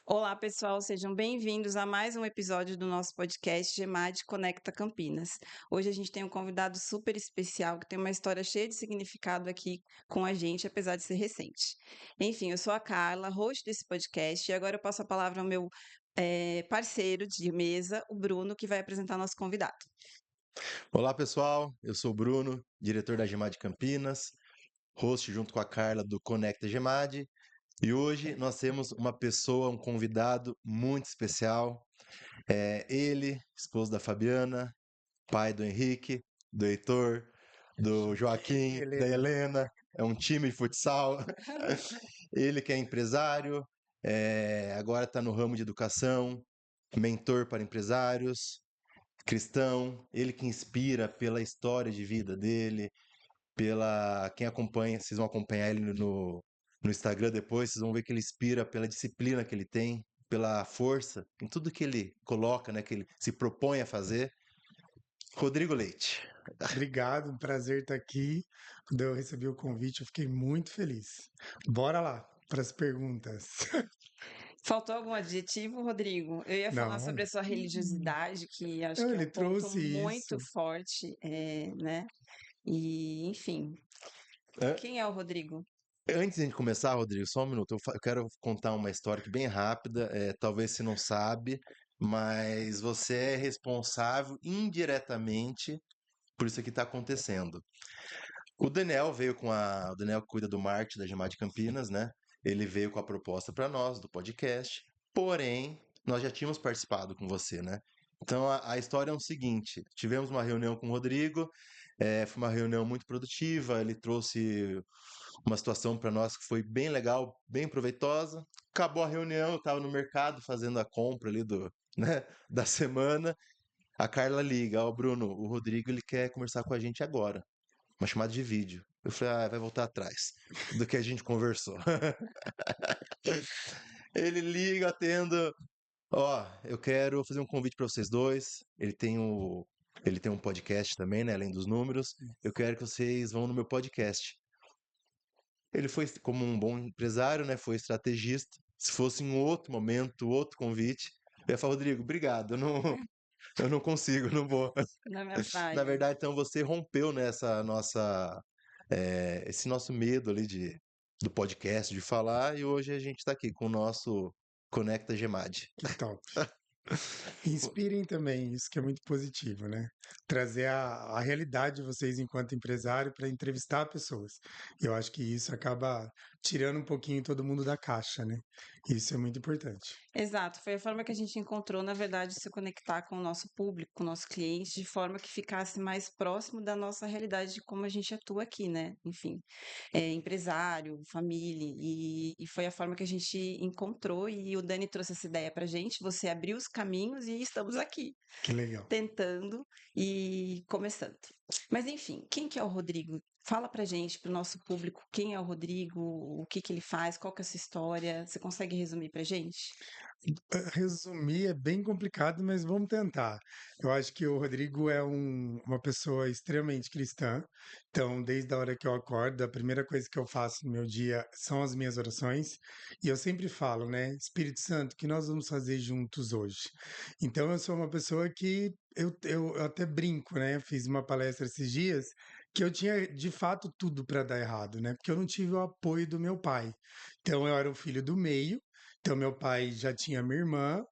Olá, pessoal, sejam bem-vindos a mais um episódio do nosso podcast GEMAD Conecta Campinas. Hoje a gente tem um convidado super especial que tem uma história cheia de significado aqui com a gente, apesar de ser recente. Enfim, eu sou a Carla, host desse podcast, e agora eu passo a palavra ao meu parceiro de mesa, o Bruno, que vai apresentar nosso convidado. Olá, pessoal. Eu sou o Bruno, diretor da GEMAD Campinas, host junto com a Carla do Conecta GEMAD. E hoje nós temos uma pessoa, um convidado muito especial. É ele, esposo da Fabiana, pai do Henrique, do Heitor, do Joaquim, da Helena. É um time de futsal. Ele que é empresário, agora está no ramo de educação, mentor para empresários, cristão, ele que inspira pela história de vida dele, pela quem acompanha, vocês vão acompanhar ele no Instagram depois, vocês vão ver que ele inspira pela disciplina que ele tem, pela força, em tudo que ele coloca, né, que ele se propõe a fazer. Rodrigo Leite. Obrigado, um prazer estar aqui. Quando eu recebi o convite, eu fiquei muito feliz. Bora lá para as perguntas. Faltou algum adjetivo, Rodrigo? Eu ia falar Não, sobre a sua religiosidade, que acho não, que é ele um ponto trouxe muito isso. forte, né? E, enfim, An- quem é o Rodrigo? Antes de a gente começar, Rodrigo, só um minuto, eu quero contar uma história aqui bem rápida, talvez você não sabe, mas você é responsável indiretamente por isso que está acontecendo. O Daniel que cuida do marketing da Gemad Campinas, né? Ele veio com a proposta para nós do podcast, porém, nós já tínhamos participado com você, né? Então a história é o seguinte: tivemos uma reunião com o Rodrigo, foi uma reunião muito produtiva, ele trouxe uma situação para nós que foi bem legal, bem proveitosa. Acabou a reunião, eu estava no mercado fazendo a compra ali né, da semana. A Carla liga, ó, Bruno, o Rodrigo ele quer conversar com a gente agora, uma chamada de vídeo. Eu falei, vai voltar atrás do que a gente conversou. Ele liga, atendo, ó, eu quero fazer um convite para vocês dois. Ele tem um podcast também, né, além dos números. Eu quero que vocês vão no meu podcast. Ele foi como um bom empresário, né, foi estrategista. Se fosse em outro momento, outro convite, eu ia falar, Rodrigo, obrigado, eu não consigo, não vou. Na minha Na praia. verdade, então você rompeu nessa esse nosso medo ali do podcast, de falar, e hoje a gente está aqui com o nosso Conecta Gemad. Que top. Inspirem também, isso que é muito positivo, né? Trazer a realidade de vocês enquanto empresário para entrevistar pessoas. Eu acho que isso acaba tirando um pouquinho todo mundo da caixa, né? Isso é muito importante. Exato, foi a forma que a gente encontrou, na verdade, de se conectar com o nosso público, com o nosso cliente, de forma que ficasse mais próximo da nossa realidade de como a gente atua aqui, né? Enfim, empresário, família, e foi a forma que a gente encontrou, e o Dani trouxe essa ideia pra gente, você abriu os caminhos e estamos aqui, Que legal. tentando e começando. Mas enfim, quem que é o Rodrigo? Fala pra gente, pro nosso público, quem é o Rodrigo, o que que ele faz, qual que é essa história? Você consegue resumir pra gente? Resumir é bem complicado, mas vamos tentar. Eu acho que o Rodrigo é uma pessoa extremamente cristã. Então, desde a hora que eu acordo, a primeira coisa que eu faço no meu dia são as minhas orações. E eu sempre falo, né, Espírito Santo, o que nós vamos fazer juntos hoje? Então, eu sou uma pessoa que eu até brinco, né? Fiz uma palestra esses dias que eu tinha de fato tudo para dar errado, né? Porque eu não tive o apoio do meu pai. Então, eu era o filho do meio. Então, meu pai já tinha minha irmã,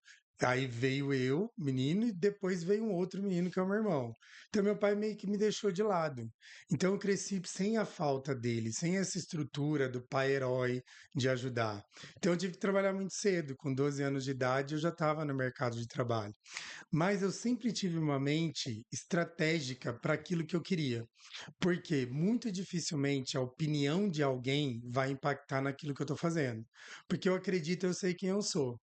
aí veio eu, menino, e depois veio um outro menino que é o meu irmão. Então, meu pai meio que me deixou de lado. Então, eu cresci sem a falta dele, sem essa estrutura do pai herói de ajudar. Então, eu tive que trabalhar muito cedo. Com 12 anos de idade, eu já estava no mercado de trabalho. Mas eu sempre tive uma mente estratégica para aquilo que eu queria. Porque muito dificilmente a opinião de alguém vai impactar naquilo que eu estou fazendo. Porque eu acredito, eu sei quem eu sou.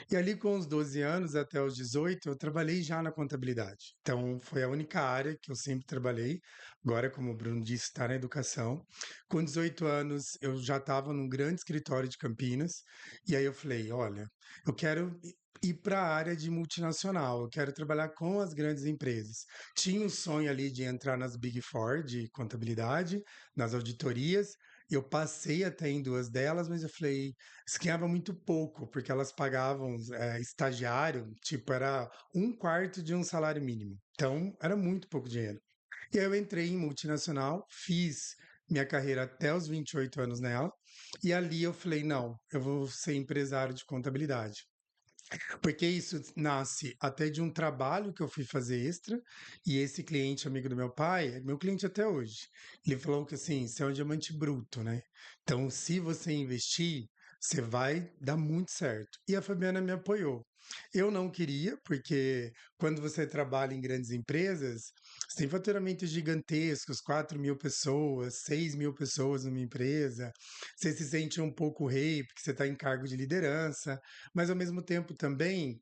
E ali com os 12 anos até os 18, eu trabalhei já na contabilidade. Então foi a única área que eu sempre trabalhei. Agora, como o Bruno disse, está na educação. Com 18 anos, eu já estava num grande escritório de Campinas. E aí eu falei, olha, eu quero ir para a área de multinacional, eu quero trabalhar com as grandes empresas. Tinha o sonho ali de entrar nas Big Four de contabilidade, nas auditorias, Eu passei até em 2 delas, mas eu falei, se ganhava muito pouco, porque elas pagavam estagiário, tipo, era 1/4 de um salário mínimo. Então, era muito pouco dinheiro. E aí eu entrei em multinacional, fiz minha carreira até os 28 anos nela, e ali eu falei, não, eu vou ser empresário de contabilidade. Porque isso nasce até de um trabalho que eu fui fazer extra, e esse cliente, amigo do meu pai, é meu cliente até hoje. Ele falou que assim, você é um diamante bruto, né? Então, se você investir, você vai dar muito certo. E a Fabiana me apoiou. Eu não queria, porque quando você trabalha em grandes empresas, você tem faturamentos gigantescos, 4.000 pessoas, 6.000 pessoas numa empresa, você se sente um pouco rei, porque você está em cargo de liderança, mas ao mesmo tempo também,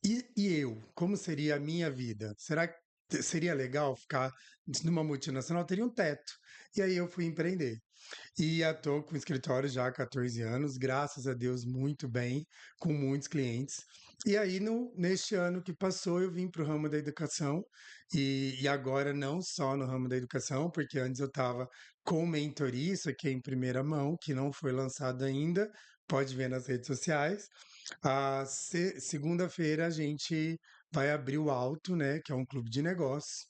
e eu? Como seria a minha vida? Será que seria legal ficar numa multinacional? Teria um teto. E aí eu fui empreender. E estou com escritório já há 14 anos, graças a Deus, muito bem, com muitos clientes. E aí, neste ano que passou, eu vim para o ramo da educação, e agora não só no ramo da educação, porque antes eu estava com mentoria, isso aqui é em primeira mão, que não foi lançado ainda, pode ver nas redes sociais. Segunda-feira a gente vai abrir o Alto, né, que é um clube de negócios,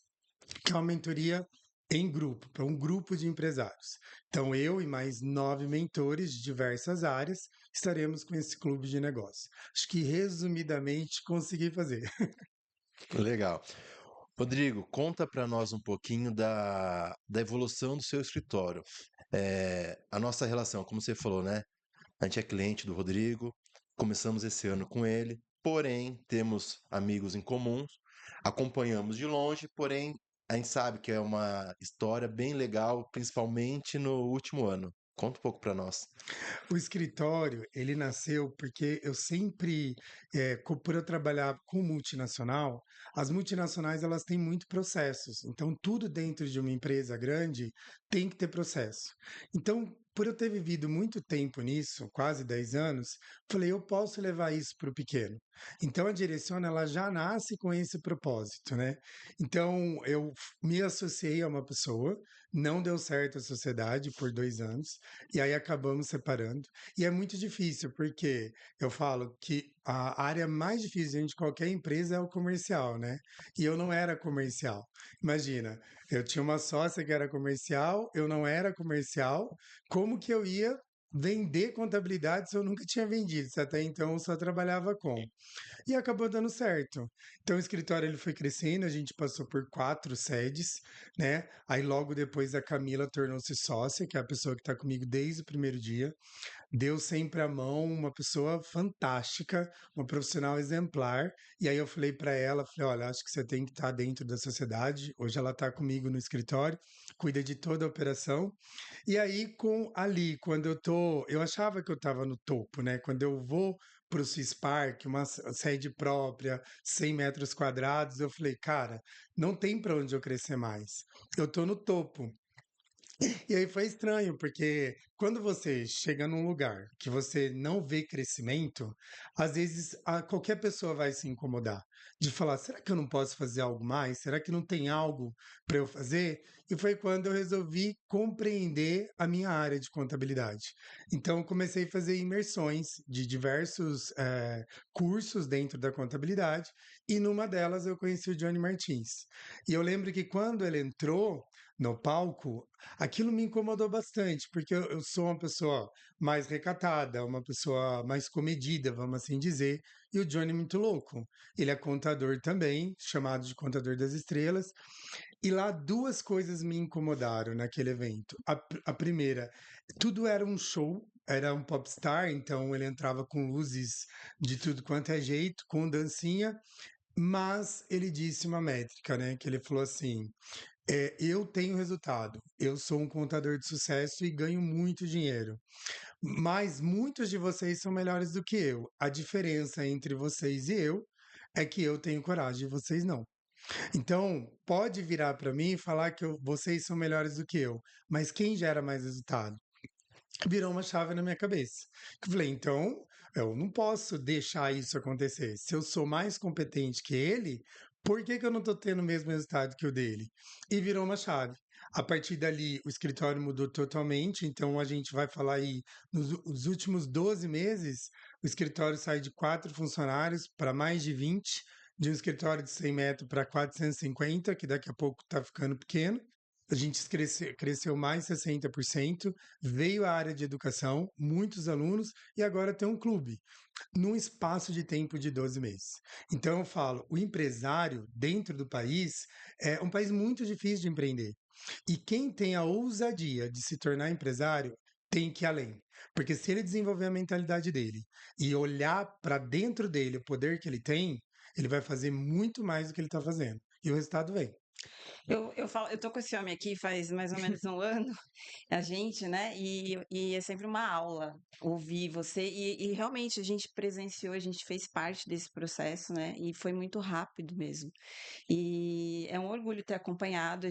que é uma mentoria em grupo, para um grupo de empresários. Então, eu e mais 9 mentores de diversas áreas estaremos com esse clube de negócio. Acho que, resumidamente, consegui fazer. Legal. Rodrigo, conta para nós um pouquinho da evolução do seu escritório. A nossa relação, como você falou, né? A gente é cliente do Rodrigo, começamos esse ano com ele, porém temos amigos em comuns, acompanhamos de longe, porém a gente sabe que é uma história bem legal, principalmente no último ano. Conta um pouco para nós. O escritório, ele nasceu porque eu sempre, por eu trabalhar com multinacional, as multinacionais elas têm muito processos. Então, tudo dentro de uma empresa grande tem que ter processo. Então, por eu ter vivido muito tempo nisso, quase 10 anos, falei, eu posso levar isso para o pequeno. Então, a Direciona, ela já nasce com esse propósito, né? Então, me associei a uma pessoa, não deu certo a sociedade por 2 anos, e aí acabamos separando. E é muito difícil, porque eu falo que a área mais difícil de qualquer empresa é o comercial, né? E eu não era comercial. Imagina, eu tinha uma sócia que era comercial, eu não era comercial, como que eu ia vender contabilidade se eu nunca tinha vendido? Se até então eu só trabalhava com. E acabou dando certo. Então o escritório ele foi crescendo, a gente passou por 4 sedes, né? Aí logo depois a Camila tornou-se sócia, que é a pessoa que está comigo desde o primeiro dia. Deu sempre a mão, uma pessoa fantástica, uma profissional exemplar. E aí eu falei para ela, falei, olha, acho que você tem que estar dentro da sociedade. Hoje ela está comigo no escritório, cuida de toda a operação. E aí quando eu achava que eu estava no topo, né? Quando eu vou para o Swiss Park, uma sede própria, 100 metros quadrados, eu falei, cara, não tem para onde eu crescer mais. Eu tô no topo. E aí foi estranho, porque quando você chega num lugar que você não vê crescimento, às vezes qualquer pessoa vai se incomodar de falar: será que eu não posso fazer algo mais? Será que não tem algo para eu fazer? E foi quando eu resolvi compreender a minha área de contabilidade. Então, eu comecei a fazer imersões de diversos cursos dentro da contabilidade, e numa delas eu conheci o Johnny Martins. E eu lembro que quando ele entrou no palco, aquilo me incomodou bastante, porque eu sou uma pessoa mais recatada, uma pessoa mais comedida, vamos assim dizer, e o Johnny é muito louco. Ele é contador também, chamado de Contador das Estrelas, e lá 2 coisas me incomodaram naquele evento. A primeira, tudo era um show, era um popstar, então ele entrava com luzes de tudo quanto é jeito, com dancinha, mas ele disse uma métrica, né? Que ele falou assim: eu tenho resultado, eu sou um contador de sucesso e ganho muito dinheiro, mas muitos de vocês são melhores do que eu. A diferença entre vocês e eu é que eu tenho coragem e vocês não. Então, pode virar para mim e falar que vocês são melhores do que eu, mas quem gera mais resultado? Virou uma chave na minha cabeça. Eu falei, então, eu não posso deixar isso acontecer. Se eu sou mais competente que ele, por que que eu não estou tendo o mesmo resultado que o dele? E virou uma chave. A partir dali, o escritório mudou totalmente, então a gente vai falar aí, nos últimos 12 meses, o escritório sai de 4 funcionários para mais de 20, de um escritório de 100 metros para 450, que daqui a pouco está ficando pequeno. A gente cresceu mais 60%, veio a área de educação, muitos alunos, e agora tem um clube num espaço de tempo de 12 meses. Então eu falo, o empresário dentro do país é um país muito difícil de empreender. E quem tem a ousadia de se tornar empresário tem que ir além. Porque se ele desenvolver a mentalidade dele e olhar para dentro dele o poder que ele tem, ele vai fazer muito mais do que ele está fazendo. E o resultado vem. Eu tô com esse homem aqui faz mais ou menos um ano, a gente, né? E é sempre uma aula ouvir você. E realmente a gente presenciou, a gente fez parte desse processo, né? E foi muito rápido mesmo. E é um orgulho ter acompanhado.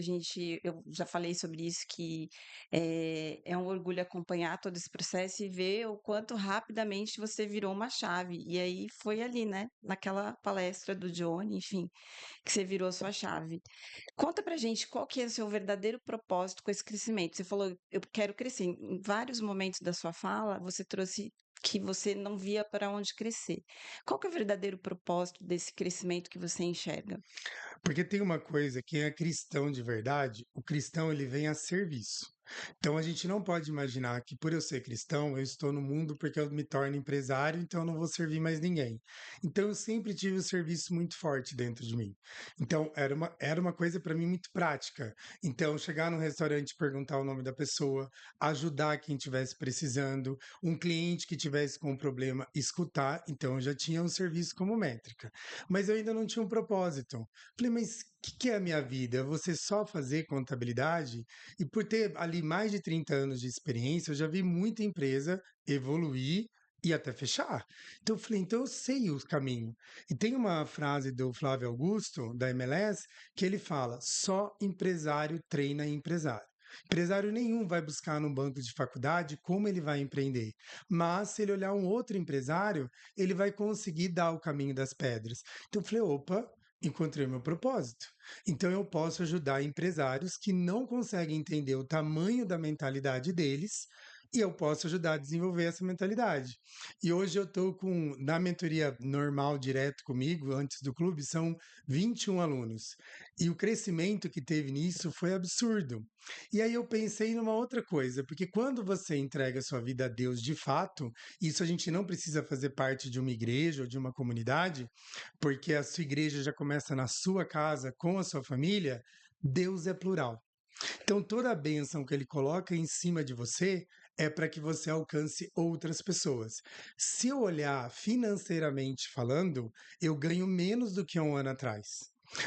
Eu já falei sobre isso, que é um orgulho acompanhar todo esse processo e ver o quanto rapidamente você virou uma chave. E aí foi ali, né? Naquela palestra do Johnny, enfim, que você virou a sua chave. Conta pra gente qual que é o seu verdadeiro propósito com esse crescimento. Você falou, eu quero crescer. Em vários momentos da sua fala, você trouxe que você não via para onde crescer. Qual que é o verdadeiro propósito desse crescimento que você enxerga? Porque tem uma coisa, quem é cristão de verdade, o cristão ele vem a serviço. Então a gente não pode imaginar que por eu ser cristão, eu estou no mundo porque eu me torno empresário, então eu não vou servir mais ninguém. Então eu sempre tive o serviço muito forte dentro de mim. Então era uma coisa para mim muito prática. Então chegar num restaurante e perguntar o nome da pessoa, ajudar quem estivesse precisando, um cliente que tivesse com um problema, escutar, então eu já tinha um serviço como métrica. Mas eu ainda não tinha um propósito. Falei, mas o que é a minha vida? Você só fazer contabilidade? E por ter ali mais de 30 anos de experiência, eu já vi muita empresa evoluir e até fechar. Então eu falei, então eu sei os caminhos. E tem uma frase do Flávio Augusto, da MLS, que ele fala: só empresário treina empresário. Empresário nenhum vai buscar num banco de faculdade como ele vai empreender. Mas se ele olhar um outro empresário, ele vai conseguir dar o caminho das pedras. Então eu falei, opa, encontrei meu propósito. Então eu posso ajudar empresários que não conseguem entender o tamanho da mentalidade deles e eu posso ajudar a desenvolver essa mentalidade. E hoje eu estou com, na mentoria normal, direto comigo, antes do clube, são 21 alunos. E o crescimento que teve nisso foi absurdo. E aí eu pensei numa outra coisa, porque quando você entrega a sua vida a Deus de fato, isso a gente não precisa fazer parte de uma igreja ou de uma comunidade, porque a sua igreja já começa na sua casa, com a sua família, Deus é plural. Então, toda a bênção que ele coloca em cima de você é para que você alcance outras pessoas. Se eu olhar financeiramente falando, eu ganho menos do que um ano atrás.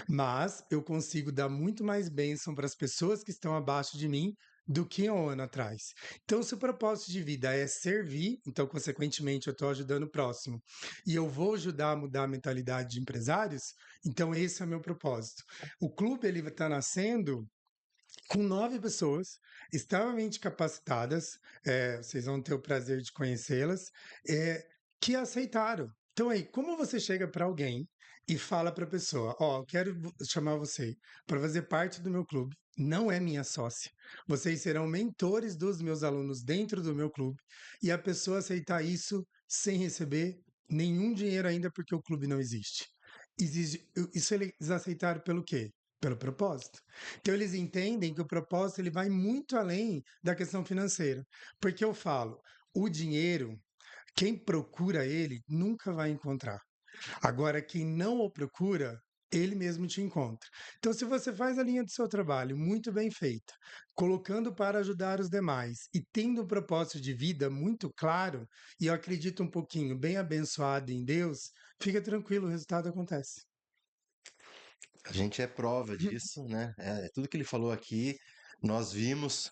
Mas eu consigo dar muito mais bênção para as pessoas que estão abaixo de mim do que um ano atrás. Então, se o propósito de vida é servir, então, consequentemente, eu estou ajudando o próximo, e eu vou ajudar a mudar a mentalidade de empresários, então esse é o meu propósito. O clube ele está nascendo com 9 pessoas extremamente capacitadas, vocês vão ter o prazer de conhecê-las, que aceitaram. Então aí, como você chega para alguém e fala para a pessoa, ó, eu quero chamar você para fazer parte do meu clube, não é minha sócia, vocês serão mentores dos meus alunos dentro do meu clube, e a pessoa aceitar isso sem receber nenhum dinheiro ainda porque o clube não existe. Isso eles aceitaram pelo quê? Pelo propósito. Então eles entendem que o propósito ele vai muito além da questão financeira. Porque eu falo, o dinheiro, quem procura ele nunca vai encontrar. Agora, quem não o procura, ele mesmo te encontra. Então, se você faz a linha do seu trabalho muito bem feita, colocando para ajudar os demais e tendo um propósito de vida muito claro, e eu acredito um pouquinho bem abençoado em Deus, fica tranquilo, o resultado acontece. A gente é prova disso, né? Tudo que ele falou aqui, nós vimos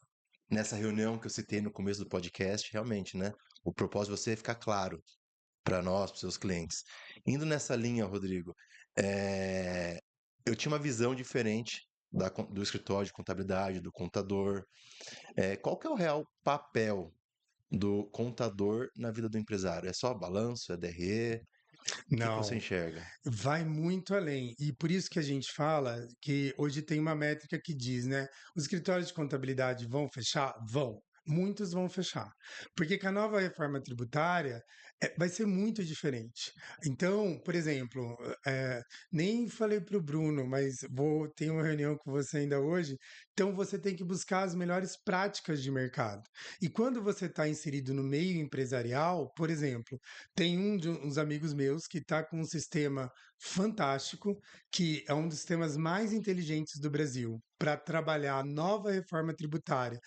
nessa reunião que eu citei no começo do podcast, realmente, né? O propósito de você é ficar claro para nós, para seus clientes. Indo nessa linha, Rodrigo, é, eu tinha uma visão diferente do escritório de contabilidade, do contador. Qual que é o real papel do contador na vida do empresário? É só balanço, é DRE? O que que você Não, enxerga? vai muito além. E por isso que a gente fala que hoje tem uma métrica que diz, né? Os escritórios de contabilidade vão fechar? Vão. Muitos vão fechar. Porque com a nova reforma tributária vai ser muito diferente. Então, por exemplo, nem falei para o Bruno, mas vou ter uma reunião com você ainda hoje. Então, você tem que buscar as melhores práticas de mercado. E quando você está inserido no meio empresarial, por exemplo, tem uns amigos meus que está com um sistema fantástico, que é um dos sistemas mais inteligentes do Brasil, para trabalhar a nova reforma tributária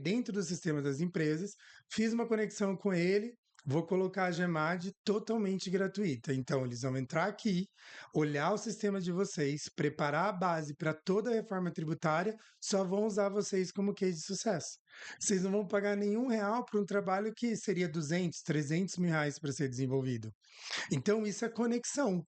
dentro do sistema das empresas. Fiz uma conexão com ele. Vou colocar a Gemad totalmente gratuita. Então, eles vão entrar aqui, olhar o sistema de vocês, preparar a base para toda a reforma tributária, só vão usar vocês como case de sucesso. Vocês não vão pagar nenhum real para um trabalho que seria 200, 300 mil reais para ser desenvolvido. Então, isso é conexão.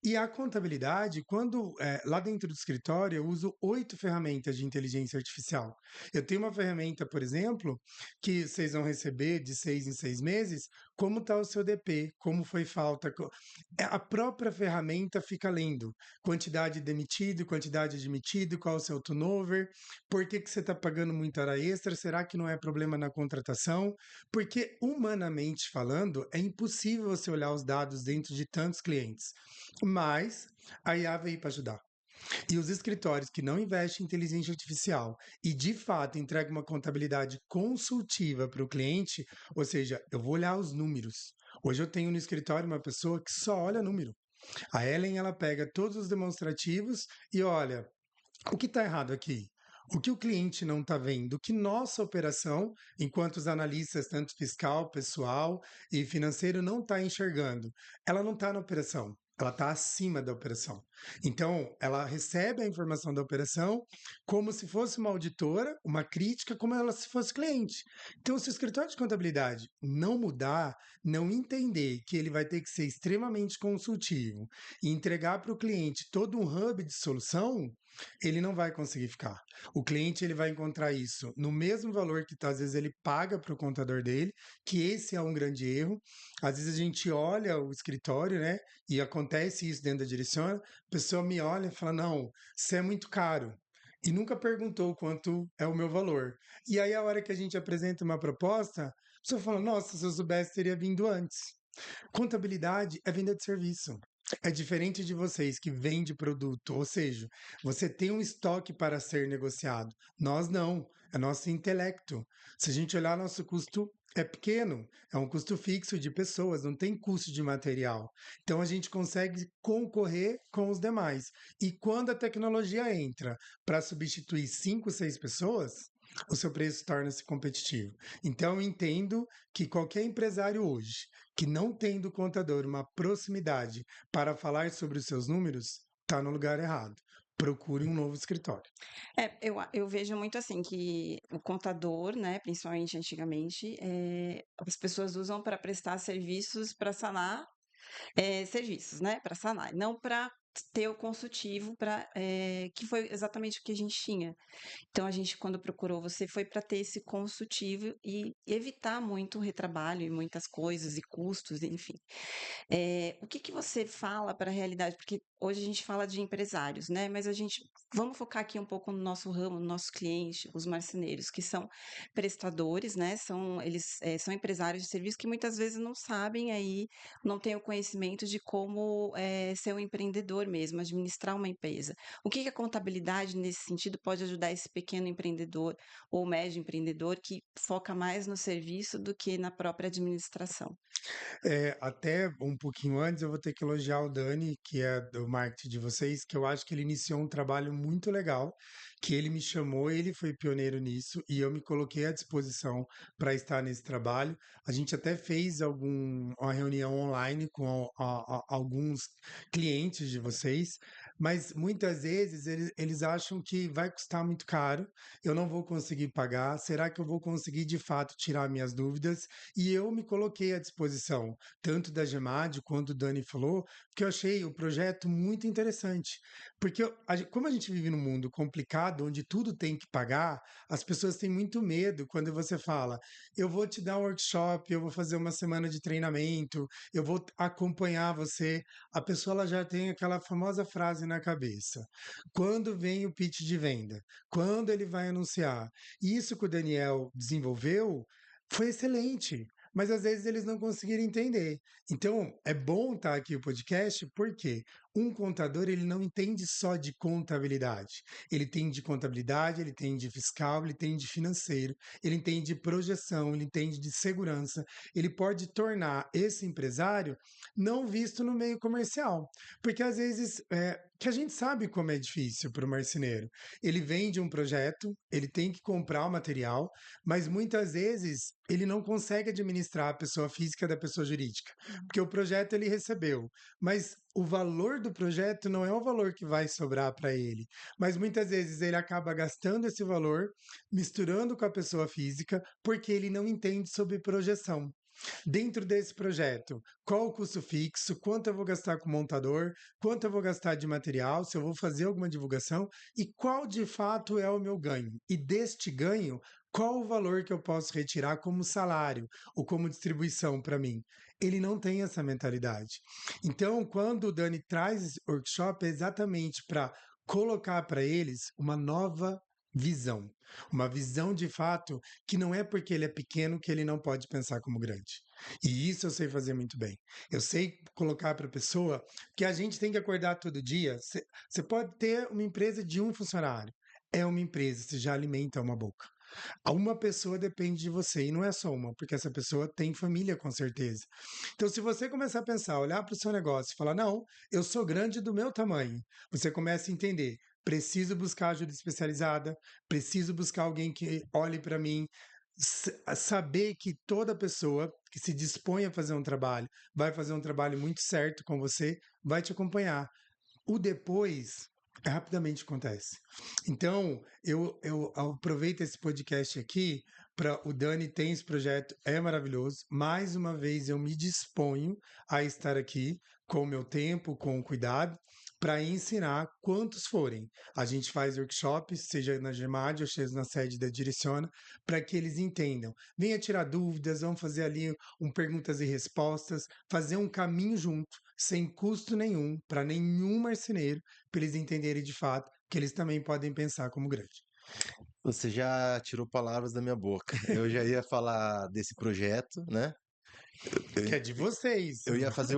E a contabilidade, quando lá dentro do escritório, eu uso 8 ferramentas de inteligência artificial. Eu tenho uma ferramenta, por exemplo, que vocês vão receber de 6 em 6 meses, como está o seu DP, como foi falta. A própria ferramenta fica lendo quantidade demitido, quantidade admitido, qual o seu turnover, por que você está pagando muita hora extra, será que não é problema na contratação? Porque, humanamente falando, é impossível você olhar os dados dentro de tantos clientes. Mas a IA veio para ajudar. E os escritórios que não investem em inteligência artificial e, de fato, entregam uma contabilidade consultiva para o cliente, ou seja, eu vou olhar os números. Hoje eu tenho no escritório uma pessoa que só olha número. A Ellen, ela pega todos os demonstrativos e olha, o que está errado aqui? O que o cliente não está vendo? O que nossa operação, enquanto os analistas, tanto fiscal, pessoal e financeiro, não está enxergando? Ela não está na operação. Ela está acima da operação. Então, ela recebe a informação da operação como se fosse uma auditora, uma crítica, como ela se fosse cliente. Então, se o escritório de contabilidade não mudar, não entender que ele vai ter que ser extremamente consultivo e entregar para o cliente todo um hub de solução, ele não vai conseguir ficar. O cliente ele vai encontrar isso no mesmo valor que às vezes ele paga para o contador dele, que esse é um grande erro. Às vezes a gente olha o escritório, né, e acontece isso dentro da direciona, a pessoa me olha e fala: "Não, isso é muito caro". E nunca perguntou quanto é o meu valor. E aí, a hora que a gente apresenta uma proposta, a pessoa fala: "Nossa, se eu soubesse, teria vindo antes". Contabilidade é venda de serviço. É diferente de vocês que vende produto, ou seja, você tem um estoque para ser negociado. Nós não, é nosso intelecto. Se a gente olhar, nosso custo é pequeno, é um custo fixo de pessoas, não tem custo de material. Então a gente consegue concorrer com os demais. E quando a tecnologia entra para substituir 5, 6 pessoas, o seu preço torna-se competitivo. Então eu entendo que qualquer empresário hoje que não tem do contador uma proximidade para falar sobre os seus números, está no lugar errado. Procure um novo escritório. Eu vejo muito assim que o contador, né, principalmente antigamente, as pessoas usam para prestar serviços para sanar serviços, né, para sanar, não para ter o consultivo para que foi exatamente o que a gente tinha. Então a gente, quando procurou você, foi para ter esse consultivo e evitar muito retrabalho e muitas coisas e custos, enfim. O que que você fala para a realidade? Porque hoje a gente fala de empresários, né? Mas a gente vamos focar aqui um pouco no nosso ramo, no nosso cliente, os marceneiros, que são prestadores, né? São empresários de serviço que muitas vezes não sabem aí, não têm o conhecimento de como ser um empreendedor mesmo, administrar uma empresa. O que que a contabilidade, nesse sentido, pode ajudar esse pequeno empreendedor ou médio empreendedor que foca mais no serviço do que na própria administração? Até um pouquinho antes, eu vou ter que elogiar o Dani, que é do marketing de vocês, que eu acho que ele iniciou um trabalho muito legal, que ele me chamou, ele foi pioneiro nisso, e eu me coloquei à disposição para estar nesse trabalho. A gente até fez uma reunião online com alguns clientes de vocês, mas muitas vezes eles acham que vai custar muito caro, eu não vou conseguir pagar, será que eu vou conseguir de fato tirar minhas dúvidas? E eu me coloquei à disposição, tanto da Gemad quanto o Dani falou, porque eu achei o projeto muito interessante. Porque como a gente vive num mundo complicado, onde tudo tem que pagar, as pessoas têm muito medo quando você fala: eu vou te dar um workshop, eu vou fazer uma semana de treinamento, eu vou acompanhar você. A pessoa ela já tem aquela famosa frase na cabeça. Quando vem o pitch de venda? Quando ele vai anunciar? E isso que o Daniel desenvolveu foi excelente. Mas às vezes eles não conseguiram entender. Então, é bom estar aqui o podcast, porque um contador ele não entende só de contabilidade. Ele entende de contabilidade, ele entende de fiscal, ele entende de financeiro, ele entende de projeção, ele entende de segurança. Ele pode tornar esse empresário não visto no meio comercial. Porque às vezes, que a gente sabe como é difícil para o marceneiro. Ele vende um projeto, ele tem que comprar o material, mas muitas vezes ele não consegue administrar a pessoa física da pessoa jurídica, porque o projeto ele recebeu, mas o valor do projeto não é o valor que vai sobrar para ele, mas muitas vezes ele acaba gastando esse valor, misturando com a pessoa física, porque ele não entende sobre projeção. Dentro desse projeto, qual o custo fixo, quanto eu vou gastar com o montador, quanto eu vou gastar de material, se eu vou fazer alguma divulgação e qual de fato é o meu ganho. E deste ganho, qual o valor que eu posso retirar como salário ou como distribuição para mim? Ele não tem essa mentalidade. Então, quando o Dani traz esse workshop, é exatamente para colocar para eles uma nova visão. Uma visão de fato que não é porque ele é pequeno que ele não pode pensar como grande. E isso eu sei fazer muito bem. Eu sei colocar para a pessoa que a gente tem que acordar todo dia. Você pode ter uma empresa de um funcionário. É uma empresa, você já alimenta uma boca. Uma pessoa depende de você, e não é só uma, porque essa pessoa tem família com certeza. Então, se você começar a pensar, olhar para o seu negócio e falar, não, eu sou grande do meu tamanho, você começa a entender. Preciso buscar ajuda especializada, preciso buscar alguém que olhe para mim, saber que toda pessoa que se dispõe a fazer um trabalho, vai fazer um trabalho muito certo com você, vai te acompanhar. O depois rapidamente acontece. Então, eu aproveito esse podcast aqui para o Dani tem esse projeto, é maravilhoso. Mais uma vez, eu me disponho a estar aqui com o meu tempo, com o cuidado, para ensinar quantos forem. A gente faz workshops, seja na Gemad ou seja na sede da Direciona, para que eles entendam. Venha tirar dúvidas, vamos fazer ali perguntas e respostas, fazer um caminho junto sem custo nenhum, para nenhum marceneiro, para eles entenderem de fato que eles também podem pensar como grande. Você já tirou palavras da minha boca. Eu já ia falar desse projeto, né? Que é de vocês. Eu ia fazer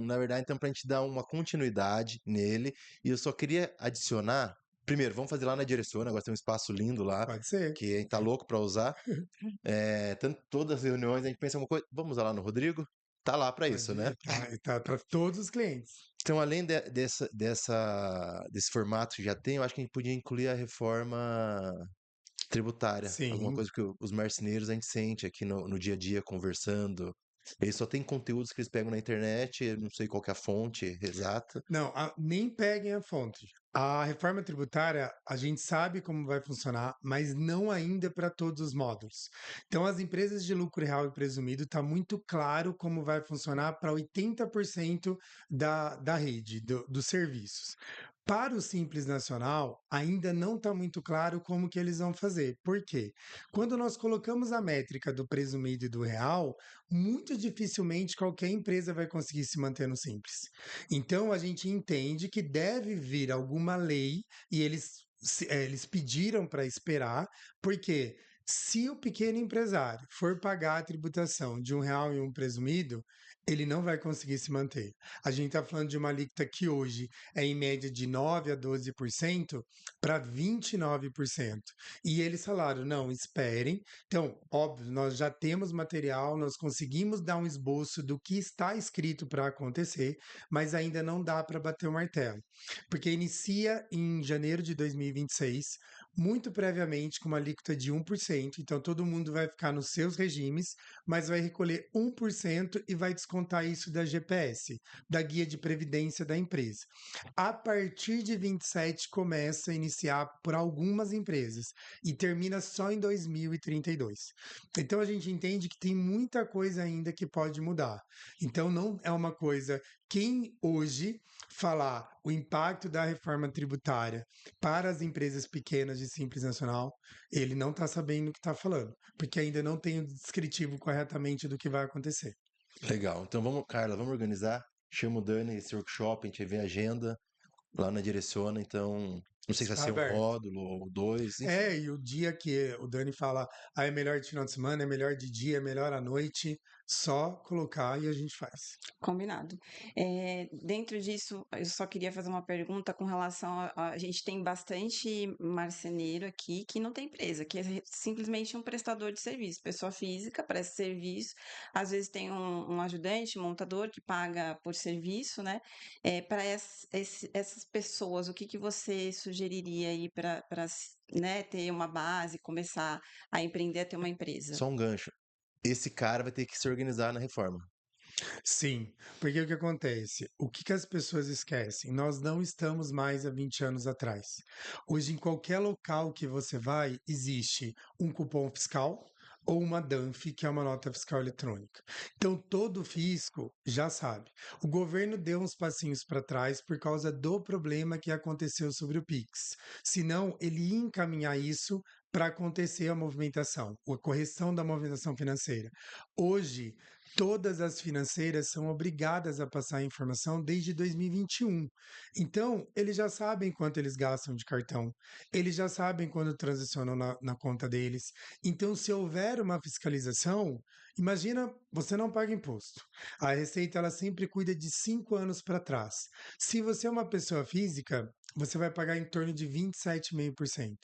na verdade, então, pra gente dar uma continuidade nele. E eu só queria adicionar. Primeiro, vamos fazer lá na Direciona, agora tem um espaço lindo lá, Pode ser. que a gente tá louco pra usar. Tanto todas as reuniões, a gente pensa uma coisa, vamos usar lá no Rodrigo? Tá lá pra isso, né? Tá para todos os clientes. Então, além desse formato que já tem, eu acho que a gente podia incluir a reforma tributária. Alguma Sim. coisa que os marceneiros a gente sente aqui no dia a dia conversando. Eles só têm conteúdos que eles pegam na internet, eu não sei qual que é a fonte exata. Não, nem peguem a fonte. A reforma tributária, a gente sabe como vai funcionar, mas não ainda para todos os módulos. Então, as empresas de lucro real e presumido está muito claro como vai funcionar para 80% da rede, dos serviços. Para o Simples Nacional, ainda não está muito claro como que eles vão fazer. Por quê? Quando nós colocamos a métrica do presumido e do real, muito dificilmente qualquer empresa vai conseguir se manter no Simples. Então a gente entende que deve vir alguma lei e eles pediram para esperar, porque se o pequeno empresário for pagar a tributação de R$ 1 e um presumido, ele não vai conseguir se manter. A gente está falando de uma alíquota que hoje é em média de 9 a 12% para 29%. E eles falaram: não, esperem. Então, óbvio, nós já temos material, nós conseguimos dar um esboço do que está escrito para acontecer, mas ainda não dá para bater o martelo, porque inicia em janeiro de 2026. muito previamente com uma alíquota de 1%, então todo mundo vai ficar nos seus regimes, mas vai recolher 1% e vai descontar isso da GPS, da guia de previdência da empresa. A partir de 27 começa a iniciar por algumas empresas e termina só em 2032. Então a gente entende que tem muita coisa ainda que pode mudar. Então não é uma coisa, quem hoje falar o impacto da reforma tributária para as empresas pequenas de Simples Nacional, ele não está sabendo o que está falando, porque ainda não tem o descritivo corretamente do que vai acontecer. Legal. Então vamos, Carla, vamos organizar. Chama o Dani, esse workshop, a gente vê a agenda lá na Direciona, então não sei se vai Está ser um aberto. módulo ou dois, enfim. É, e o dia que o Dani fala, é melhor de final de semana, é melhor de dia, é melhor à noite, só colocar e a gente faz. Combinado. Dentro disso, eu só queria fazer uma pergunta com relação a gente tem bastante marceneiro aqui que não tem empresa, que é simplesmente um prestador de serviço, pessoa física, presta serviço, às vezes tem um ajudante, montador que paga por serviço, né? Para essas pessoas, o que que você sugeriria aí para né, ter uma base, começar a empreender, a ter uma empresa? Só um gancho. Esse cara vai ter que se organizar na reforma. Sim, porque o que acontece? O que as pessoas esquecem? Nós não estamos mais há 20 anos atrás. Hoje, em qualquer local que você vai, existe um cupom fiscal ou uma DANF, que é uma nota fiscal eletrônica. Então, todo fisco já sabe. O governo deu uns passinhos para trás por causa do problema que aconteceu sobre o Pix. Senão, ele ia encaminhar isso para acontecer a movimentação, a correção da movimentação financeira. Hoje, todas as financeiras são obrigadas a passar a informação desde 2021. Então, eles já sabem quanto eles gastam de cartão, eles já sabem quando transacionam na conta deles. Então, se houver uma fiscalização, imagina, você não paga imposto. A Receita ela sempre cuida de 5 anos para trás. Se você é uma pessoa física, você vai pagar em torno de 27,5%.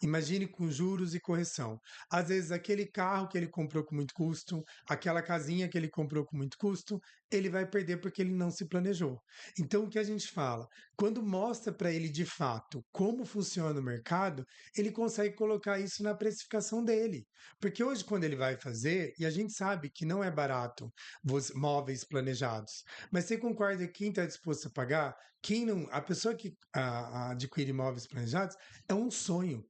Imagine com juros e correção. Às vezes, aquele carro que ele comprou com muito custo, aquela casinha que ele comprou com muito custo, ele vai perder porque ele não se planejou. Então, o que a gente fala? Quando mostra para ele de fato como funciona o mercado, ele consegue colocar isso na precificação dele. Porque hoje, quando ele vai fazer, e a gente sabe que não é barato os móveis planejados, mas você concorda que quem está disposto a pagar, quem não, a pessoa que adquire imóveis planejados é um sonho.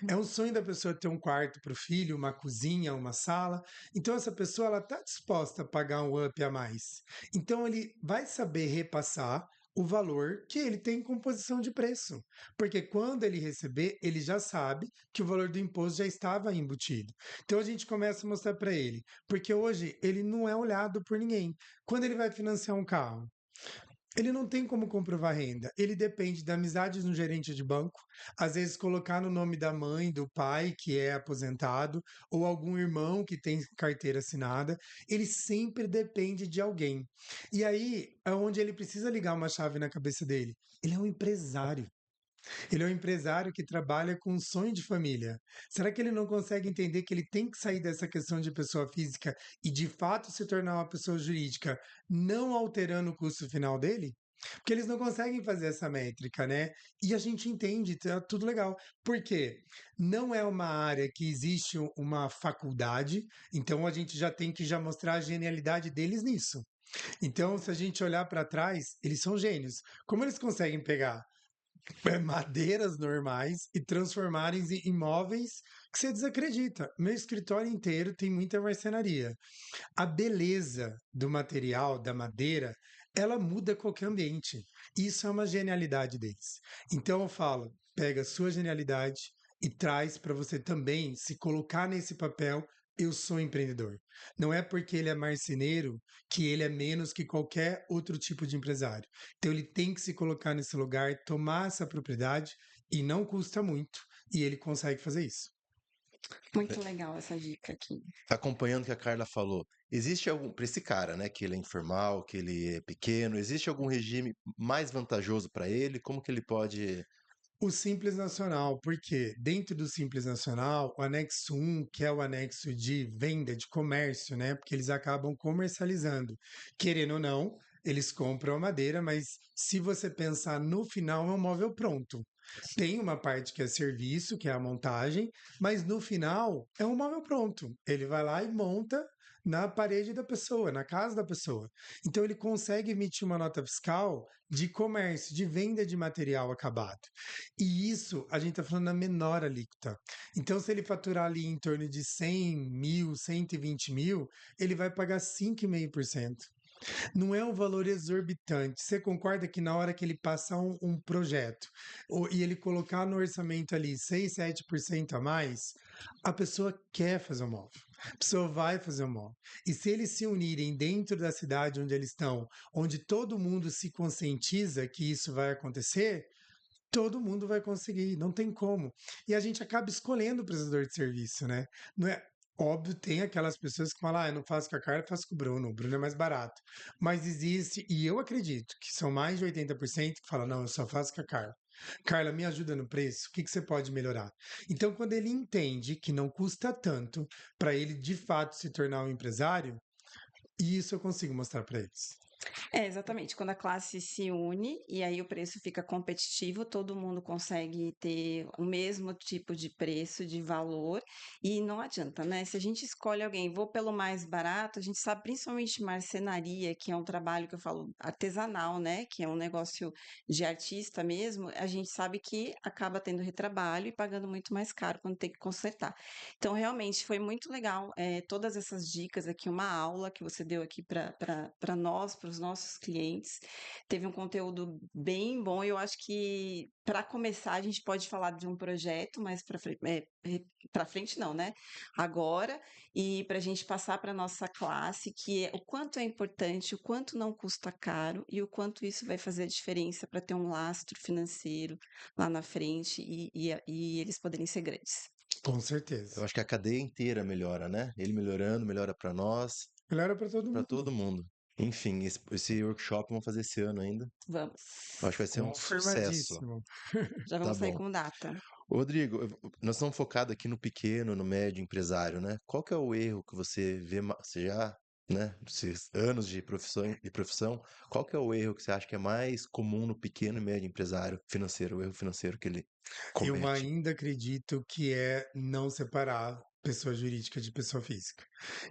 É um sonho da pessoa ter um quarto para o filho, uma cozinha, uma sala. Então, essa pessoa ela está disposta a pagar um up a mais. Então, ele vai saber repassar o valor que ele tem em composição de preço. Porque quando ele receber, ele já sabe que o valor do imposto já estava embutido. Então, a gente começa a mostrar para ele. Porque hoje ele não é olhado por ninguém. Quando ele vai financiar um carro, ele não tem como comprovar renda. Ele depende da amizade de um gerente de banco, às vezes colocar no nome da mãe, do pai, que é aposentado, ou algum irmão que tem carteira assinada. Ele sempre depende de alguém. E aí é onde ele precisa ligar uma chave na cabeça dele. Ele é um empresário. Ele é um empresário que trabalha com um sonho de família. Será que ele não consegue entender que ele tem que sair dessa questão de pessoa física e de fato se tornar uma pessoa jurídica, não alterando o custo final dele? Porque eles não conseguem fazer essa métrica, né? E a gente entende, tá tudo legal. Por quê? Não é uma área que existe uma faculdade, então a gente já tem que já mostrar a genialidade deles nisso. Então, se a gente olhar para trás, eles são gênios. Como eles conseguem pegar madeiras normais e transformarem em imóveis que você desacredita? Meu escritório inteiro tem muita marcenaria. A beleza do material, da madeira, ela muda qualquer ambiente. Isso é uma genialidade deles. Então eu falo, pega a sua genialidade e traz para você também se colocar nesse papel. Eu sou empreendedor. Não é porque ele é marceneiro que ele é menos que qualquer outro tipo de empresário. Então ele tem que se colocar nesse lugar, tomar essa propriedade e não custa muito. E ele consegue fazer isso. Muito legal essa dica aqui. Acompanhando o que a Carla falou, existe algum, para esse cara, né, que ele é informal, que ele é pequeno, existe algum regime mais vantajoso para ele? Como que ele pode. O Simples Nacional, porque dentro do Simples Nacional, o anexo 1, que é o anexo de venda, de comércio, né? Porque eles acabam comercializando. Querendo ou não, eles compram a madeira, mas se você pensar no final, é um móvel pronto. Tem uma parte que é serviço, que é a montagem, mas no final é um móvel pronto. Ele vai lá e monta na parede da pessoa, na casa da pessoa. Então ele consegue emitir uma nota fiscal de comércio, de venda de material acabado. E isso a gente está falando na menor alíquota. Então, se ele faturar ali em torno de 100 mil, 120 mil, ele vai pagar 5,5%. Não é um valor exorbitante. Você concorda que na hora que ele passar um projeto e ele colocar no orçamento ali 6, 7% a mais, a pessoa quer fazer um móvel. A pessoa vai fazer um móvel. E se eles se unirem dentro da cidade onde eles estão, onde todo mundo se conscientiza que isso vai acontecer, todo mundo vai conseguir, não tem como. E a gente acaba escolhendo o prestador de serviço, né? Não é óbvio, tem aquelas pessoas que falam, eu não faço com a Carla, eu faço com o Bruno é mais barato. Mas existe, e eu acredito que são mais de 80% que falam, não, eu só faço com a Carla. Carla, me ajuda no preço, o que você pode melhorar? Então, quando ele entende que não custa tanto para ele de fato se tornar um empresário, isso eu consigo mostrar para eles. Exatamente. Quando a classe se une e aí o preço fica competitivo, todo mundo consegue ter o mesmo tipo de preço, de valor, e não adianta, né? Se a gente escolhe alguém, vou pelo mais barato, a gente sabe, principalmente marcenaria, que é um trabalho que eu falo artesanal, né? Que é um negócio de artista mesmo, a gente sabe que acaba tendo retrabalho e pagando muito mais caro quando tem que consertar. Então, realmente, foi muito legal todas essas dicas aqui, uma aula que você deu aqui para nós, para os nossos clientes. Teve um conteúdo bem bom. Eu acho que, para começar, a gente pode falar de um projeto, mas para frente não, né? Agora, e para a gente passar para a nossa classe, que é o quanto é importante, o quanto não custa caro e o quanto isso vai fazer a diferença para ter um lastro financeiro lá na frente e eles poderem ser grandes. Com certeza. Eu acho que a cadeia inteira melhora, né? Ele melhorando, melhora para nós, Melhora para todo para mundo. todo mundo. Enfim, esse workshop vamos fazer esse ano ainda. Eu acho que Vamos. vai ser um sucesso. Confirmadíssimo. Já Tá vamos sair bom. com data. Rodrigo, nós estamos focados aqui no pequeno, no médio empresário, né? Qual que é o erro que você vê, você já, né, esses anos de profissão, qual que é o erro que você acha que é mais comum no pequeno e médio empresário financeiro, o erro financeiro que ele Eu comete? ainda acredito que é não separar pessoa jurídica de pessoa física.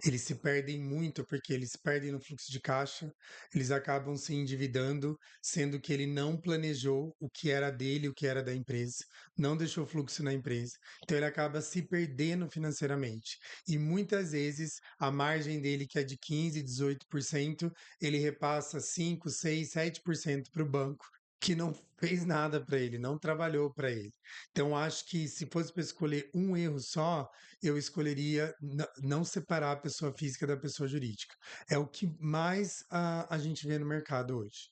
Eles se perdem muito porque eles se perdem no fluxo de caixa, eles acabam se endividando, sendo que ele não planejou o que era dele, o que era da empresa, não deixou fluxo na empresa. Então ele acaba se perdendo financeiramente. E muitas vezes a margem dele, que é de 15, 18%, ele repassa 5, 6, 7% para o banco, que não fez nada para ele, não trabalhou para ele. Então, acho que se fosse para escolher um erro só, eu escolheria não separar a pessoa física da pessoa jurídica. É o que mais a gente vê no mercado hoje.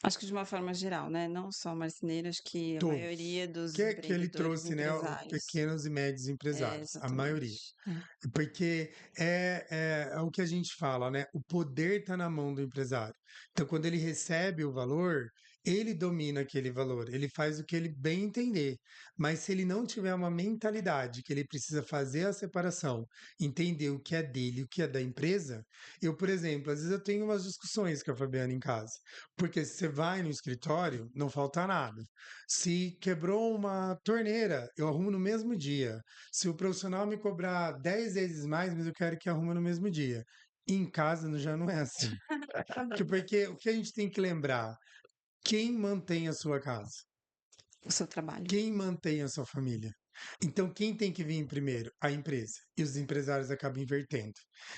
Acho que de uma forma geral, né? Não só marceneiro, acho que a Todos. maioria dos Que ele empreendedores, trouxe, né, os empresários. pequenos e médios empresários, a maioria. Exatamente. É. Porque é o que a gente fala, né? O poder está na mão do empresário. Então, quando ele recebe o valor, ele domina aquele valor, ele faz o que ele bem entender. Mas se ele não tiver uma mentalidade que ele precisa fazer a separação, entender o que é dele e o que é da empresa, eu, por exemplo, às vezes eu tenho umas discussões com a Fabiana em casa. Porque se você vai no escritório, não falta nada. Se quebrou uma torneira, eu arrumo no mesmo dia. Se o profissional me cobrar 10 vezes mais, mas eu quero que arruma no mesmo dia. Em casa já não é assim. Porque o que a gente tem que lembrar? Quem mantém a sua casa? O seu trabalho. Quem mantém a sua família? Então, quem tem que vir em primeiro? A empresa. E os empresários acabam invertendo.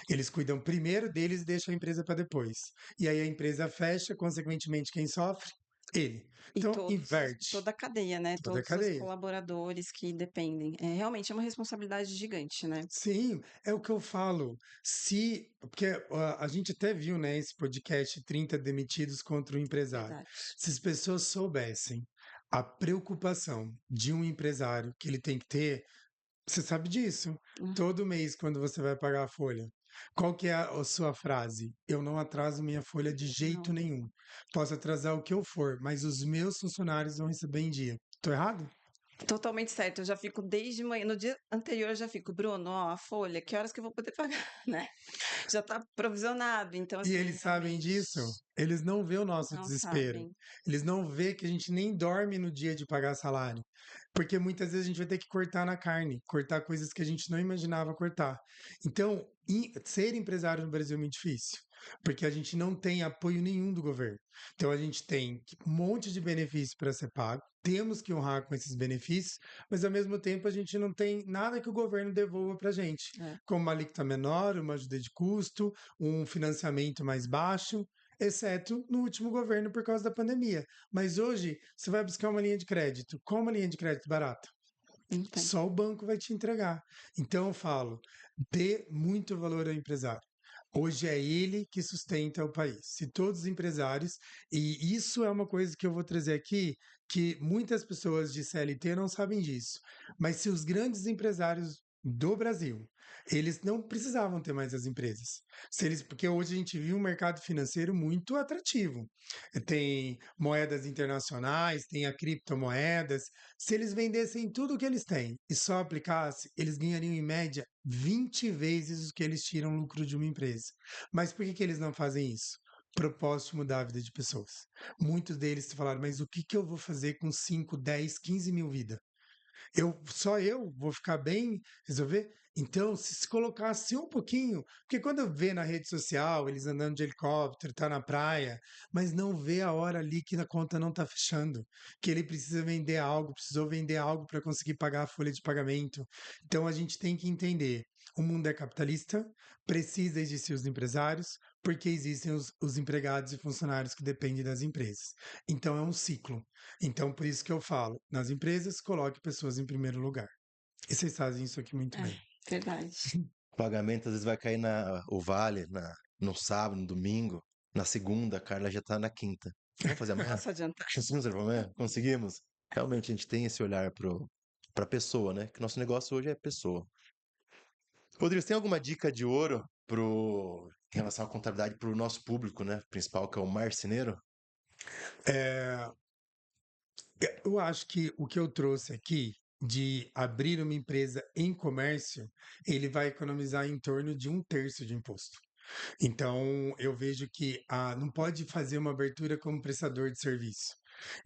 Eles cuidam primeiro deles e deixam a empresa para depois. E aí a empresa fecha, consequentemente, quem sofre? Ele. E Então, toda inverte a cadeia, né? toda a Todos os cadeia. colaboradores que dependem. É, realmente é uma responsabilidade gigante, né? Sim, é o que eu falo. Se, porque a gente até viu, né, esse podcast 30 demitidos contra o empresário. Verdade. Se as pessoas soubessem a preocupação de um empresário que ele tem que ter, você sabe disso. Hum, Todo mês, quando você vai pagar a folha, qual que é a sua frase? Eu não atraso minha folha de jeito Não. nenhum. Posso atrasar o que eu for, mas os meus funcionários vão receber em dia. Tô errado? Totalmente certo. Eu já fico desde manhã. No dia anterior eu já fico, Bruno, ó, a folha, que horas que eu vou poder pagar, né? Já tá provisionado. Então, E assim, eles sabem realmente. disso? Eles não vê o nosso Não desespero. sabem. Eles não vê que a gente nem dorme no dia de pagar salário. Porque muitas vezes a gente vai ter que cortar na carne, cortar coisas que a gente não imaginava cortar. Então, ser empresário no Brasil é muito difícil, porque a gente não tem apoio nenhum do governo. Então, a gente tem um monte de benefício para ser pago, temos que honrar com esses benefícios, mas ao mesmo tempo a gente não tem nada que o governo devolva para a gente, É. como uma alíquota menor, uma ajuda de custo, um financiamento mais baixo, exceto no último governo por causa da pandemia. Mas hoje, você vai buscar uma linha de crédito. Qual uma linha de crédito barata? Não tem. Só o banco vai te entregar. Então eu falo, dê muito valor ao empresário. Hoje é ele que sustenta o país. Se todos os empresários, e isso é uma coisa que eu vou trazer aqui, que muitas pessoas de CLT não sabem disso, mas se os grandes empresários do Brasil, eles não precisavam ter mais as empresas. Se eles, porque hoje a gente viu um mercado financeiro muito atrativo. Tem moedas internacionais, tem a criptomoedas. Se eles vendessem tudo o que eles têm e só aplicassem, eles ganhariam em média 20 vezes o que eles tiram lucro de uma empresa. Mas por que eles não fazem isso? Propósito de mudar a vida de pessoas. Muitos deles falaram, mas o que eu vou fazer com 5, 10, 15 mil vidas? Só eu vou ficar bem, resolver? Então, se colocasse um pouquinho, porque quando eu vê na rede social, eles andando de helicóptero, tá na praia, mas não vê a hora ali que a conta não tá fechando, que ele precisa vender algo, precisou vender algo para conseguir pagar a folha de pagamento. Então, a gente tem que entender, o mundo é capitalista, precisa existir os empresários, porque existem os empregados e funcionários que dependem das empresas. Então, é um ciclo. Então, por isso que eu falo, nas empresas, coloque pessoas em primeiro lugar. E vocês fazem isso aqui muito bem. Verdade. O pagamento às vezes vai cair o vale no sábado, no domingo. Na segunda, a Carla já tá na quinta. Vamos fazer amanhã? Posso adiantar? Conseguimos fazer amanhã? Conseguimos? Realmente, a gente tem esse olhar pra pessoa, né? Que nosso negócio hoje é pessoa. Rodrigo, você tem alguma dica de ouro em relação à contabilidade para o nosso público, né? Principal, que é o marceneiro? É, eu acho que o que eu trouxe aqui de abrir uma empresa em comércio, ele vai economizar em torno de 1/3 de imposto. Então, eu vejo que não pode fazer uma abertura como prestador de serviço.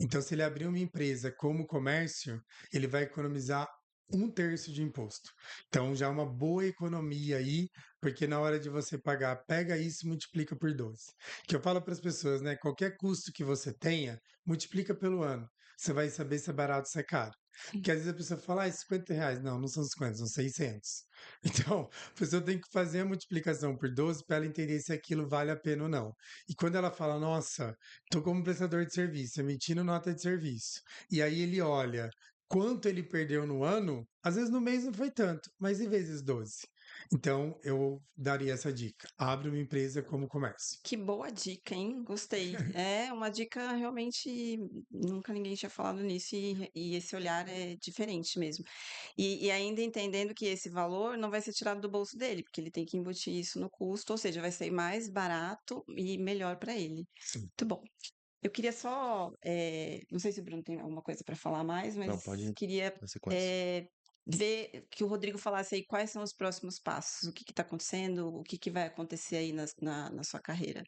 Então, se ele abrir uma empresa como comércio, ele vai economizar 1/3 de imposto. Então, já é uma boa economia aí, porque na hora de você pagar, pega isso e multiplica por 12. Que eu falo para as pessoas, né? Qualquer custo que você tenha, multiplica pelo ano. Você vai saber se é barato ou se é caro. Porque às vezes a pessoa fala, R$ 50. Não, não são 50, são 600. Então, a pessoa tem que fazer a multiplicação por 12 para ela entender se aquilo vale a pena ou não. E quando ela fala, nossa, estou como prestador de serviço, emitindo nota de serviço, e aí ele olha quanto ele perdeu no ano, às vezes no mês não foi tanto, mas em vezes 12. Então, eu daria essa dica. Abre uma empresa como comércio. Que boa dica, hein? Gostei. É uma dica realmente nunca ninguém tinha falado nisso e esse olhar é diferente mesmo. E ainda entendendo que esse valor não vai ser tirado do bolso dele, porque ele tem que embutir isso no custo, ou seja, vai sair mais barato e melhor para ele. Sim. Muito bom. Eu queria só, não sei se o Bruno tem alguma coisa para falar mais, Não, mas pode ir queria na sequência. ver que o Rodrigo falasse aí quais são os próximos passos, o que está acontecendo, o que vai acontecer aí na sua carreira.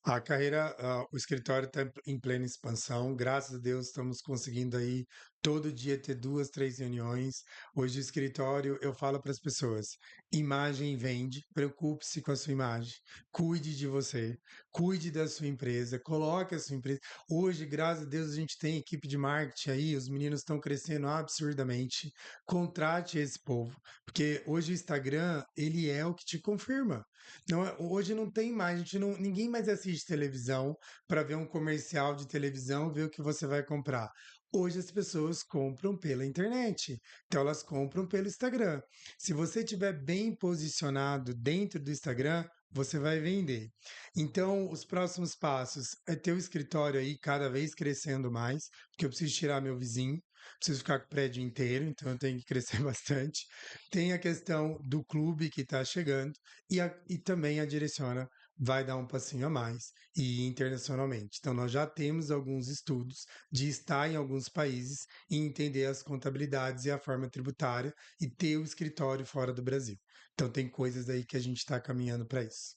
A carreira, o escritório está em plena expansão. Graças a Deus estamos conseguindo aí todo dia ter 2, 3 reuniões. Hoje o escritório, eu falo para as pessoas, imagem vende, preocupe-se com a sua imagem, cuide de você, cuide da sua empresa, coloque a sua empresa. Hoje, graças a Deus, a gente tem equipe de marketing aí, os meninos estão crescendo absurdamente. Contrate esse povo, porque hoje o Instagram, ele é o que te confirma. Não, hoje não tem mais, ninguém mais assiste televisão para ver um comercial de televisão, ver o que você vai comprar. Hoje as pessoas compram pela internet, então elas compram pelo Instagram. Se você estiver bem posicionado dentro do Instagram, você vai vender. Então, os próximos passos é ter o escritório aí cada vez crescendo mais, porque eu preciso tirar meu vizinho, preciso ficar com o prédio inteiro, então eu tenho que crescer bastante. Tem a questão do clube que está chegando e também a Direciona vai dar um passinho a mais e ir internacionalmente. Então, nós já temos alguns estudos de estar em alguns países e entender as contabilidades e a forma tributária e ter o escritório fora do Brasil. Então, tem coisas aí que a gente está caminhando para isso.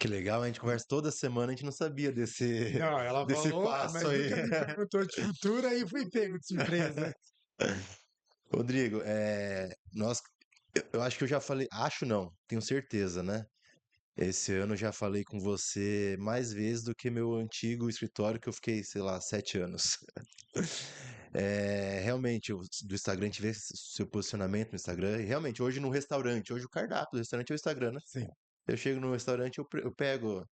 Que legal, a gente conversa toda semana, a gente não sabia desse, Não, ela desse falou, passo mas aí. nunca me perguntou de futuro, aí fui pego de surpresa. Rodrigo, eu acho que eu já falei, acho não, tenho certeza, né? Esse ano eu já falei com você mais vezes do que meu antigo escritório, que eu fiquei, sei lá, 7 anos. Realmente, do Instagram, a gente vê seu posicionamento no Instagram, e realmente, hoje no restaurante, hoje o cardápio do restaurante é o Instagram, né? Sim. Eu chego no restaurante, eu pego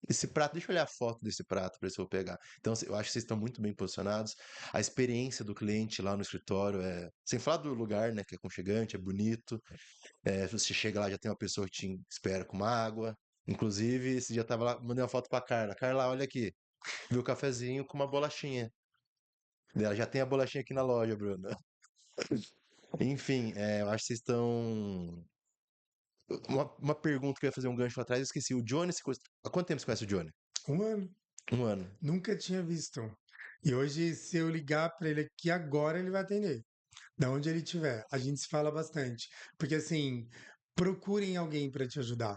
esse prato, deixa eu olhar a foto desse prato para ver se eu vou pegar. Então, eu acho que vocês estão muito bem posicionados. A experiência do cliente lá no escritório sem falar do lugar, né, que é aconchegante, é bonito. Você chega lá, já tem uma pessoa que te espera com uma água. Inclusive, esse dia eu tava lá, mandei uma foto pra Carla. Carla, olha aqui. Viu o cafezinho com uma bolachinha. Ela já tem a bolachinha aqui na loja, Bruno. Enfim, eu acho que vocês estão. Uma pergunta que eu ia fazer um gancho lá atrás, eu esqueci. O Johnny, há quanto tempo você conhece o Johnny? 1 ano. Um ano. Nunca tinha visto. E hoje, se eu ligar para ele aqui agora, ele vai atender. Da onde ele estiver. A gente se fala bastante. Porque, assim, procurem alguém para te ajudar,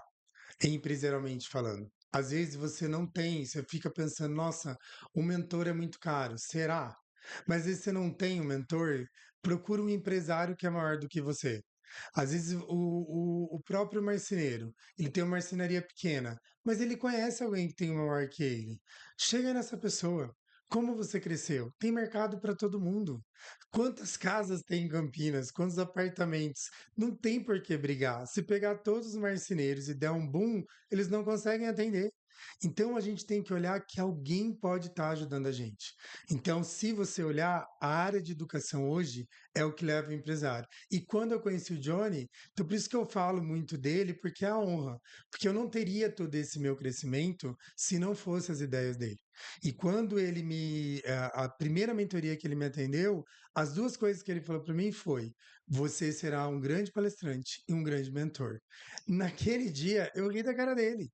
empresarialmente falando. Às vezes você não tem, você fica pensando, nossa, o mentor é muito caro. Será? Mas às vezes você não tem um mentor, procura um empresário que é maior do que você. Às vezes o próprio marceneiro, ele tem uma marcenaria pequena, mas ele conhece alguém que tem uma maior que ele. Chega nessa pessoa. Como você cresceu? Tem mercado para todo mundo. Quantas casas tem em Campinas? Quantos apartamentos? Não tem por que brigar. Se pegar todos os marceneiros e der um boom, eles não conseguem atender. Então a gente tem que olhar que alguém pode estar ajudando a gente. Então, se você olhar, a área de educação hoje é o que leva o empresário. E quando eu conheci o Johnny, então por isso que eu falo muito dele, porque é a honra. Porque eu não teria todo esse meu crescimento se não fosse as ideias dele. E quando ele a primeira mentoria que ele me atendeu, as duas coisas que ele falou para mim foi: você será um grande palestrante e um grande mentor. Naquele dia, eu ri da cara dele.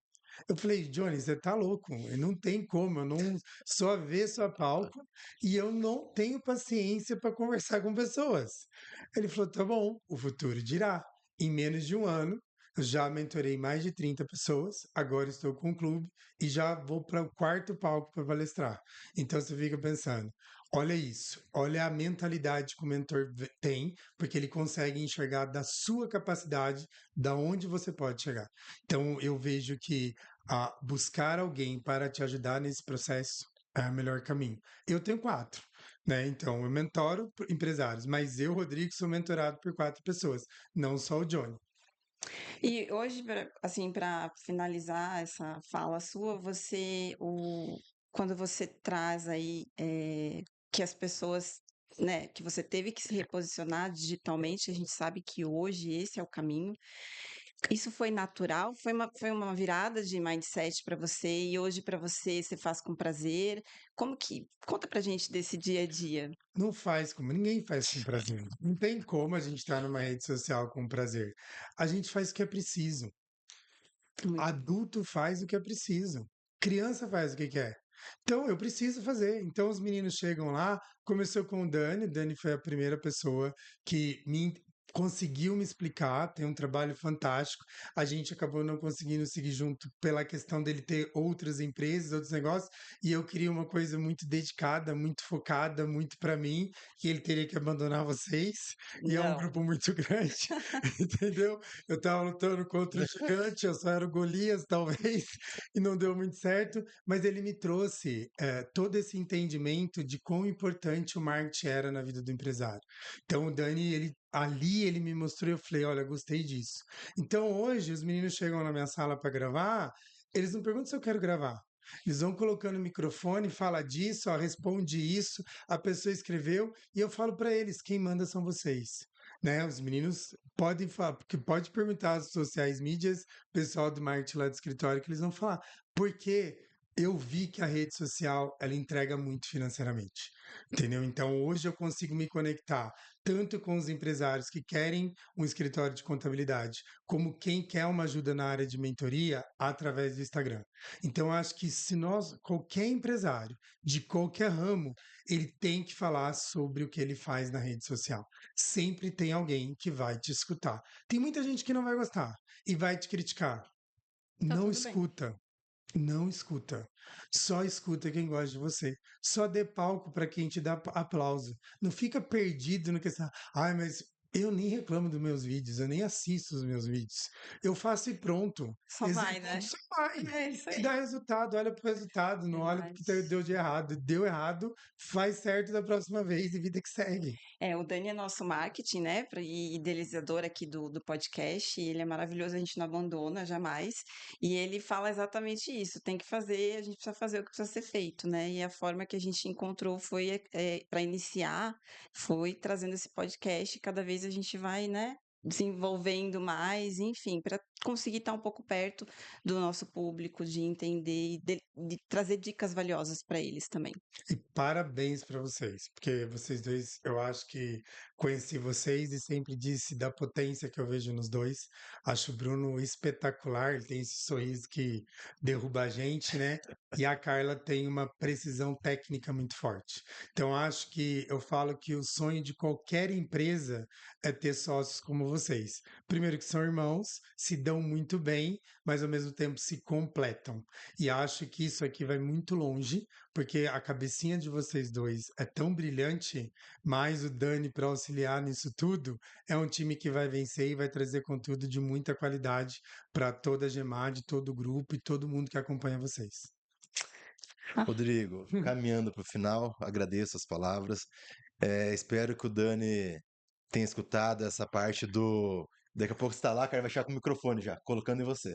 Eu falei, Johnny, você tá louco? Não tem como, eu não sou avesso a palco e eu não tenho paciência para conversar com pessoas. Ele falou, tá bom, o futuro dirá. Em menos de 1 ano, eu já mentorei mais de 30 pessoas, agora estou com o clube e já vou para o quarto palco para palestrar. Então você fica pensando, olha isso, olha a mentalidade que o mentor tem, porque ele consegue enxergar da sua capacidade, da onde você pode chegar. Então eu vejo que buscar alguém para te ajudar nesse processo é o melhor caminho. Eu tenho 4, né? Então eu mentoro empresários, mas eu, Rodrigo, sou mentorado por 4 pessoas, não só o Johnny. E hoje, assim, para finalizar essa fala sua, quando você traz aí que as pessoas, né, que você teve que se reposicionar digitalmente, a gente sabe que hoje esse é o caminho. Isso foi natural? Foi uma virada de mindset para você e hoje para você faz com prazer? Conta pra gente desse dia a dia. Não faz como, ninguém faz com prazer. Não tem como a gente estar numa rede social com prazer. A gente faz o que é preciso. Muito bom. Adulto faz o que é preciso. Criança faz o que quer. Então, eu preciso fazer. Então, os meninos chegam lá. Começou com o Dani. Dani foi a primeira pessoa que conseguiu me explicar. Tem um trabalho fantástico. A gente acabou não conseguindo seguir junto pela questão dele ter outras empresas, outros negócios. E eu queria uma coisa muito dedicada, muito focada, muito para mim. Que ele teria que abandonar vocês. E é um Não. grupo muito grande, entendeu? Eu estava lutando contra o gigante, eu só era o Golias, talvez, e não deu muito certo, mas ele me trouxe todo esse entendimento de quão importante o marketing era na vida do empresário. Então, o Dani, ali ele me mostrou e eu falei, olha, gostei disso. Então, hoje, os meninos chegam na minha sala para gravar, eles não perguntam se eu quero gravar. Eles vão colocando o microfone, fala disso, ó, responde isso, a pessoa escreveu, e eu falo para eles, quem manda são vocês. Né, os meninos podem falar, porque pode perguntar às sociais mídias, pessoal do marketing lá do escritório, que eles vão falar, porque eu vi que a rede social ela entrega muito financeiramente, entendeu? Então hoje eu consigo me conectar tanto com os empresários que querem um escritório de contabilidade, como quem quer uma ajuda na área de mentoria através do Instagram. Então eu acho que se qualquer empresário de qualquer ramo, ele tem que falar sobre o que ele faz na rede social. Sempre tem alguém que vai te escutar. Tem muita gente que não vai gostar e vai te criticar. Tá Não tudo bem. escuta. Não escuta. Só escuta quem gosta de você. Só dê palco para quem te dá aplauso. Não fica perdido no que está. Ai, mas eu nem reclamo dos meus vídeos, eu nem assisto os meus vídeos. Eu faço e pronto. Só vai, Executo, né? só vai. É isso E aí. dá resultado, olha pro resultado, não olha Verdade. porque deu de errado. Deu errado, faz certo da próxima vez e vida que segue. É, o Dani é nosso marketing, né, e idealizador aqui do podcast, e ele é maravilhoso, a gente não abandona jamais, e ele fala exatamente isso, tem que fazer, a gente precisa fazer o que precisa ser feito, né, e a forma que a gente encontrou foi, para iniciar, foi trazendo esse podcast, e cada vez a gente vai, né, desenvolvendo mais, enfim, para conseguir estar um pouco perto do nosso público, de entender e de trazer dicas valiosas para eles também. E parabéns para vocês, porque vocês dois, eu acho que conheci vocês e sempre disse da potência que eu vejo nos dois. Acho o Bruno espetacular, ele tem esse sorriso que derruba a gente, né? E a Carla tem uma precisão técnica muito forte. Então acho que eu falo que o sonho de qualquer empresa é ter sócios como vocês. Primeiro que são irmãos, se dão muito bem, mas ao mesmo tempo se completam. E acho que isso aqui vai muito longe porque a cabecinha de vocês dois é tão brilhante, mas o Dani para auxiliar nisso tudo é um time que vai vencer e vai trazer conteúdo de muita qualidade para toda a Gemad, todo o grupo e todo mundo que acompanha vocês. Rodrigo, caminhando para o final, agradeço as palavras. Espero que o Dani tenha escutado essa parte do. Daqui a pouco você está lá, cara, vai chegar com o microfone já, colocando em você.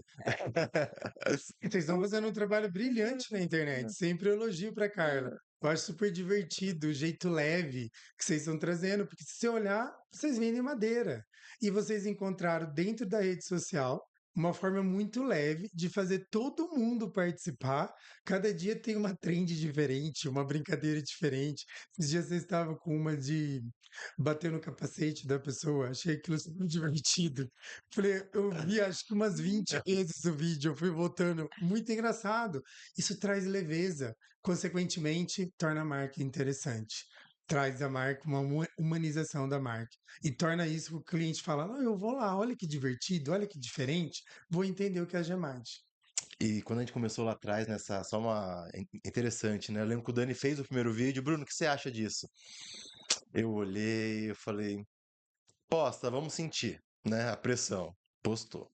Vocês estão fazendo um trabalho brilhante na internet, sempre elogio para Carla. Eu acho super divertido o jeito leve que vocês estão trazendo, porque se você olhar, vocês vendem madeira. E vocês encontraram dentro da rede social uma forma muito leve de fazer todo mundo participar. Cada dia tem uma trend diferente, uma brincadeira diferente. Esses dias vocês estavam com uma de bater no capacete da pessoa, achei aquilo super divertido. Falei, eu vi acho que umas 20 vezes o vídeo, eu fui voltando. Muito engraçado. Isso traz leveza, consequentemente, torna a marca interessante. Traz a marca uma humanização da marca. E torna isso que o cliente fala: não, eu vou lá, olha que divertido, olha que diferente, vou entender o que é a Gemade. E quando a gente começou lá atrás, nessa, só uma interessante, né? Eu lembro que o Dani fez o primeiro vídeo. Bruno, o que você acha disso? Eu olhei, eu falei, posta, vamos sentir, né? A pressão. Postou.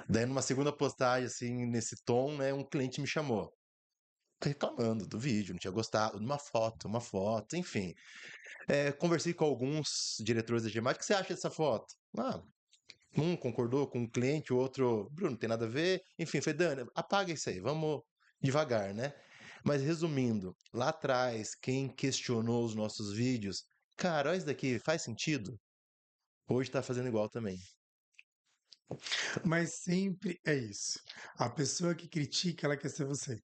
Daí, numa segunda postagem, assim, nesse tom, né? Um cliente me chamou, reclamando do vídeo, não tinha gostado, de uma foto, enfim. Conversei com alguns diretores da Gemad, o que você acha dessa foto? Ah, um concordou com o cliente, o outro, Bruno, não tem nada a ver. Enfim, foi Dani, apaga isso aí, vamos devagar, né? Mas resumindo, lá atrás, quem questionou os nossos vídeos, cara, olha isso daqui, faz sentido? Hoje tá fazendo igual também. Mas sempre é isso. A pessoa que critica, ela quer ser você.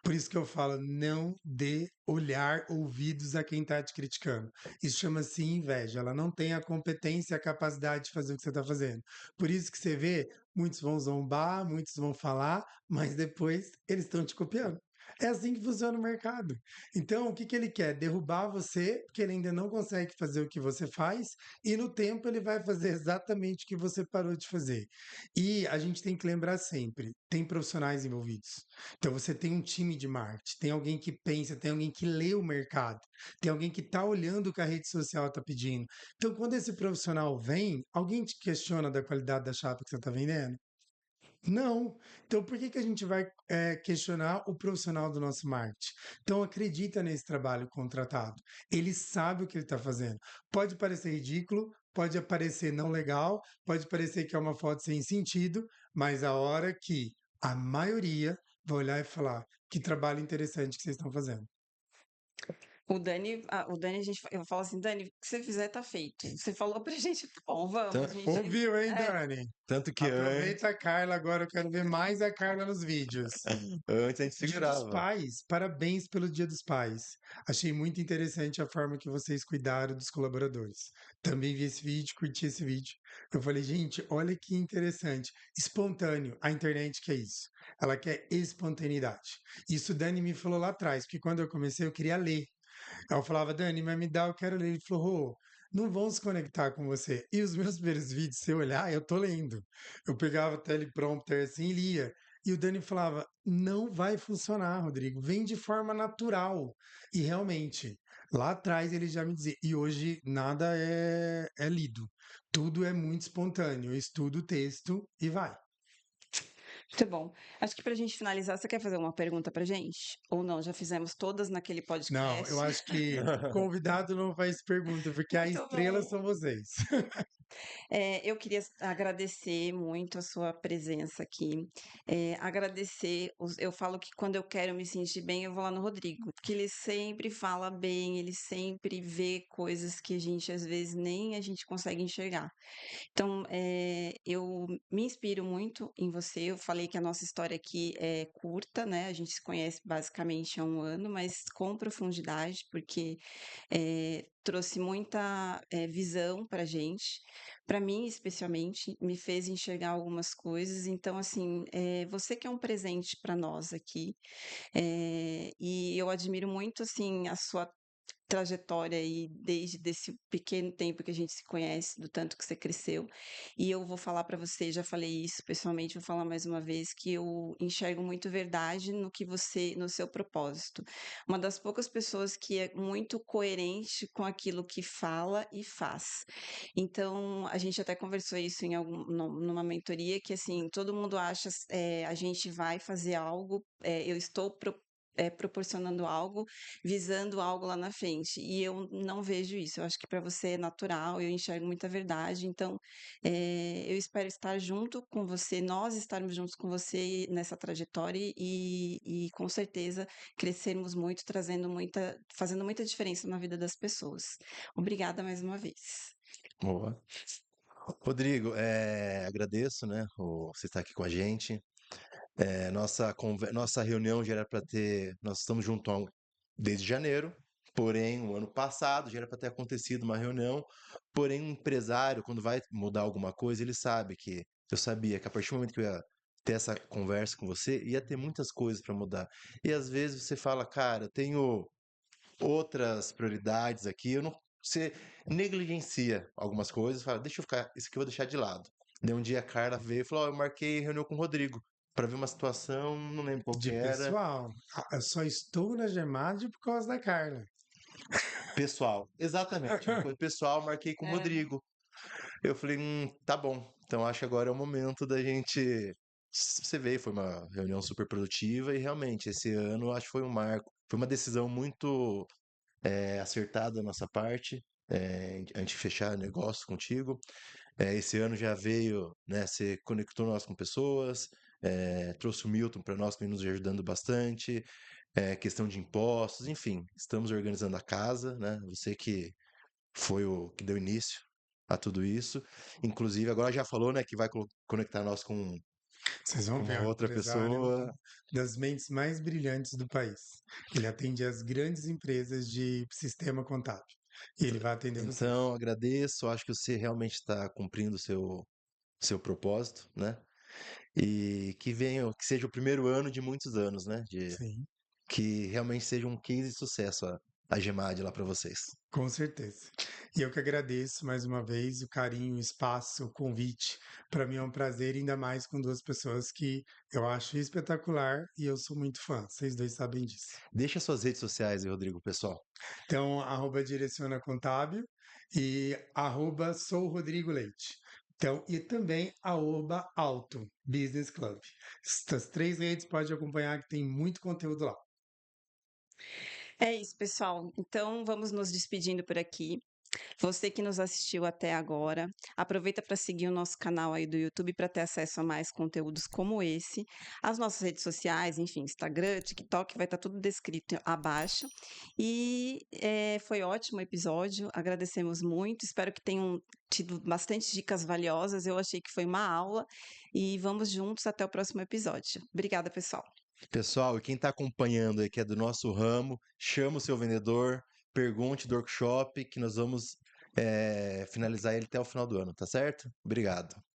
Por isso que eu falo, não dê olhar, ouvidos a quem está te criticando. Isso chama-se inveja. Ela não tem a competência e a capacidade de fazer o que você está fazendo. Por isso que você vê, muitos vão zombar, muitos vão falar, mas depois eles estão te copiando. É assim que funciona o mercado. Então, o que, que ele quer? Derrubar você, porque ele ainda não consegue fazer o que você faz, e no tempo ele vai fazer exatamente o que você parou de fazer. E a gente tem que lembrar sempre: tem profissionais envolvidos. Então você tem um time de marketing, tem alguém que pensa, tem alguém que lê o mercado, tem alguém que está olhando o que a rede social está pedindo. Então, quando esse profissional vem, alguém te questiona da qualidade da chapa que você está vendendo? Não. Então, por que, que a gente vai questionar o profissional do nosso marketing? Então, acredita nesse trabalho contratado. Ele sabe o que ele está fazendo. Pode parecer ridículo, pode parecer não legal, pode parecer que é uma foto sem sentido, mas a hora que a maioria vai olhar e falar: que trabalho interessante que vocês estão fazendo. O Dani, eu falo assim, Dani, o que você fizer tá feito. Você falou pra gente, tá bom, vamos, a Tan- gente. Ouviu, hein, É, Dani? Tanto que antes, Aproveita a Carla agora, eu quero ver mais a Carla nos vídeos. antes a gente Dia dos segurava. Pais, parabéns pelo Dia dos Pais. Achei muito interessante a forma que vocês cuidaram dos colaboradores. Também vi esse vídeo, curti esse vídeo. Eu falei, gente, olha que interessante. Espontâneo, a internet quer isso. Ela quer espontaneidade. Isso o Dani me falou lá atrás, porque quando eu comecei eu queria ler. Aí eu falava, Dani, mas me dá, eu quero ler. Ele falou, Rô, não vão se conectar com você. E os meus primeiros vídeos, se eu olhar, eu tô lendo. Eu pegava o teleprompter assim e lia. E o Dani falava: não vai funcionar, Rodrigo, vem de forma natural. E realmente, lá atrás ele já me dizia, e hoje nada é lido, tudo é muito espontâneo. Eu estudo o texto e vai. Muito bom. Acho que para a gente finalizar, você quer fazer uma pergunta para gente? Ou não? Já fizemos todas naquele Não, eu podcast. acho que convidado não faz pergunta, porque a Muito estrela bom. são vocês. Eu queria agradecer muito a sua presença aqui. Agradecer, eu falo que quando eu quero me sentir bem, eu vou lá no Rodrigo, porque ele sempre fala bem, ele sempre vê coisas que a gente às vezes nem a gente consegue enxergar. Então, eu me inspiro muito em você. Eu falei que a nossa história aqui é curta, né? A gente se conhece basicamente há um ano, mas com profundidade, porque trouxe muita visão para gente. Para mim, especialmente, me fez enxergar algumas coisas. Então, assim, você que é um presente para nós aqui, e eu admiro muito, assim, a sua trajetória aí desde desse pequeno tempo que a gente se conhece, do tanto que você cresceu. E eu vou falar para você, já falei isso pessoalmente, vou falar mais uma vez que eu enxergo muito verdade no que você, no seu propósito. Uma das poucas pessoas que é muito coerente com aquilo que fala e faz. Então, a gente até conversou isso em numa mentoria que assim, todo mundo acha, a gente vai fazer algo, eu estou proporcionando algo, visando algo lá na frente. E eu não vejo isso. Eu acho que para você é natural, eu enxergo muita verdade. Então, eu espero estar junto com você, nós estarmos juntos com você nessa trajetória e com certeza crescermos muito, fazendo muita diferença na vida das pessoas. Obrigada mais uma vez. Boa. Rodrigo, agradeço, né, você estar aqui com a gente. Nossa reunião já era para ter. Nós estamos juntos desde janeiro, porém, o ano passado já era para ter acontecido uma reunião. Porém, um empresário, quando vai mudar alguma coisa, ele sabe que eu sabia que a partir do momento que eu ia ter essa conversa com você, ia ter muitas coisas para mudar. E às vezes você fala, cara, eu tenho outras prioridades aqui, eu não. Você negligencia algumas coisas, fala, deixa eu ficar, isso aqui eu vou deixar de lado. Daí um dia a Carla veio e falou, ó, eu marquei reunião com o Rodrigo para ver uma situação, não lembro qual que De era, pessoal, eu só estou na Gemad por causa da Carla. pessoal. Exatamente, uma coisa pessoal, marquei com o É. Rodrigo. Eu falei, tá bom. Então acho que agora é o momento da gente. Você veio, foi uma reunião super produtiva e realmente esse ano acho que foi um marco. Foi uma decisão muito acertada da nossa parte, a gente fechar negócio contigo. Esse ano já veio, né? Você conectou nós com pessoas, trouxe o Milton para nós, que vem nos ajudando bastante, questão de impostos, enfim, estamos organizando a casa, né? Você que foi o que deu início a tudo isso. Inclusive, agora já falou, né, que vai conectar nós Vocês com vão ver, uma é um outra empresário pessoa. das mentes mais brilhantes do país. Ele atende as grandes empresas de sistema contábil. E ele vai atender vocês. Então, agradeço, acho que você realmente está cumprindo o seu propósito, né? E que venha, que seja o primeiro ano de muitos anos, né? Sim, Que realmente seja um case de sucesso a Gemad lá para vocês. com certeza. E eu que agradeço mais uma vez o carinho, o espaço, o convite. Para mim é um prazer, ainda mais com duas pessoas que eu acho espetacular e eu sou muito fã. Vocês dois sabem disso. Deixa suas redes sociais aí, Rodrigo, pessoal. Então, @direciona contábil e @sou Rodrigo Leite. Então, e também @alto Business Club. Essas três redes pode acompanhar que tem muito conteúdo lá. É isso, pessoal. Então, vamos nos despedindo por aqui. Você que nos assistiu até agora, aproveita para seguir o nosso canal aí do YouTube para ter acesso a mais conteúdos como esse. As nossas redes sociais, enfim, Instagram, TikTok, vai estar tudo descrito abaixo. E foi ótimo o episódio, agradecemos muito. Espero que tenham tido bastante dicas valiosas. Eu achei que foi uma aula. E vamos juntos até o próximo episódio. Obrigada, pessoal. Pessoal, e quem está acompanhando aí, que é do nosso ramo, chama o seu vendedor, pergunte do workshop, que nós vamos finalizar ele até o final do ano, tá certo? Obrigado.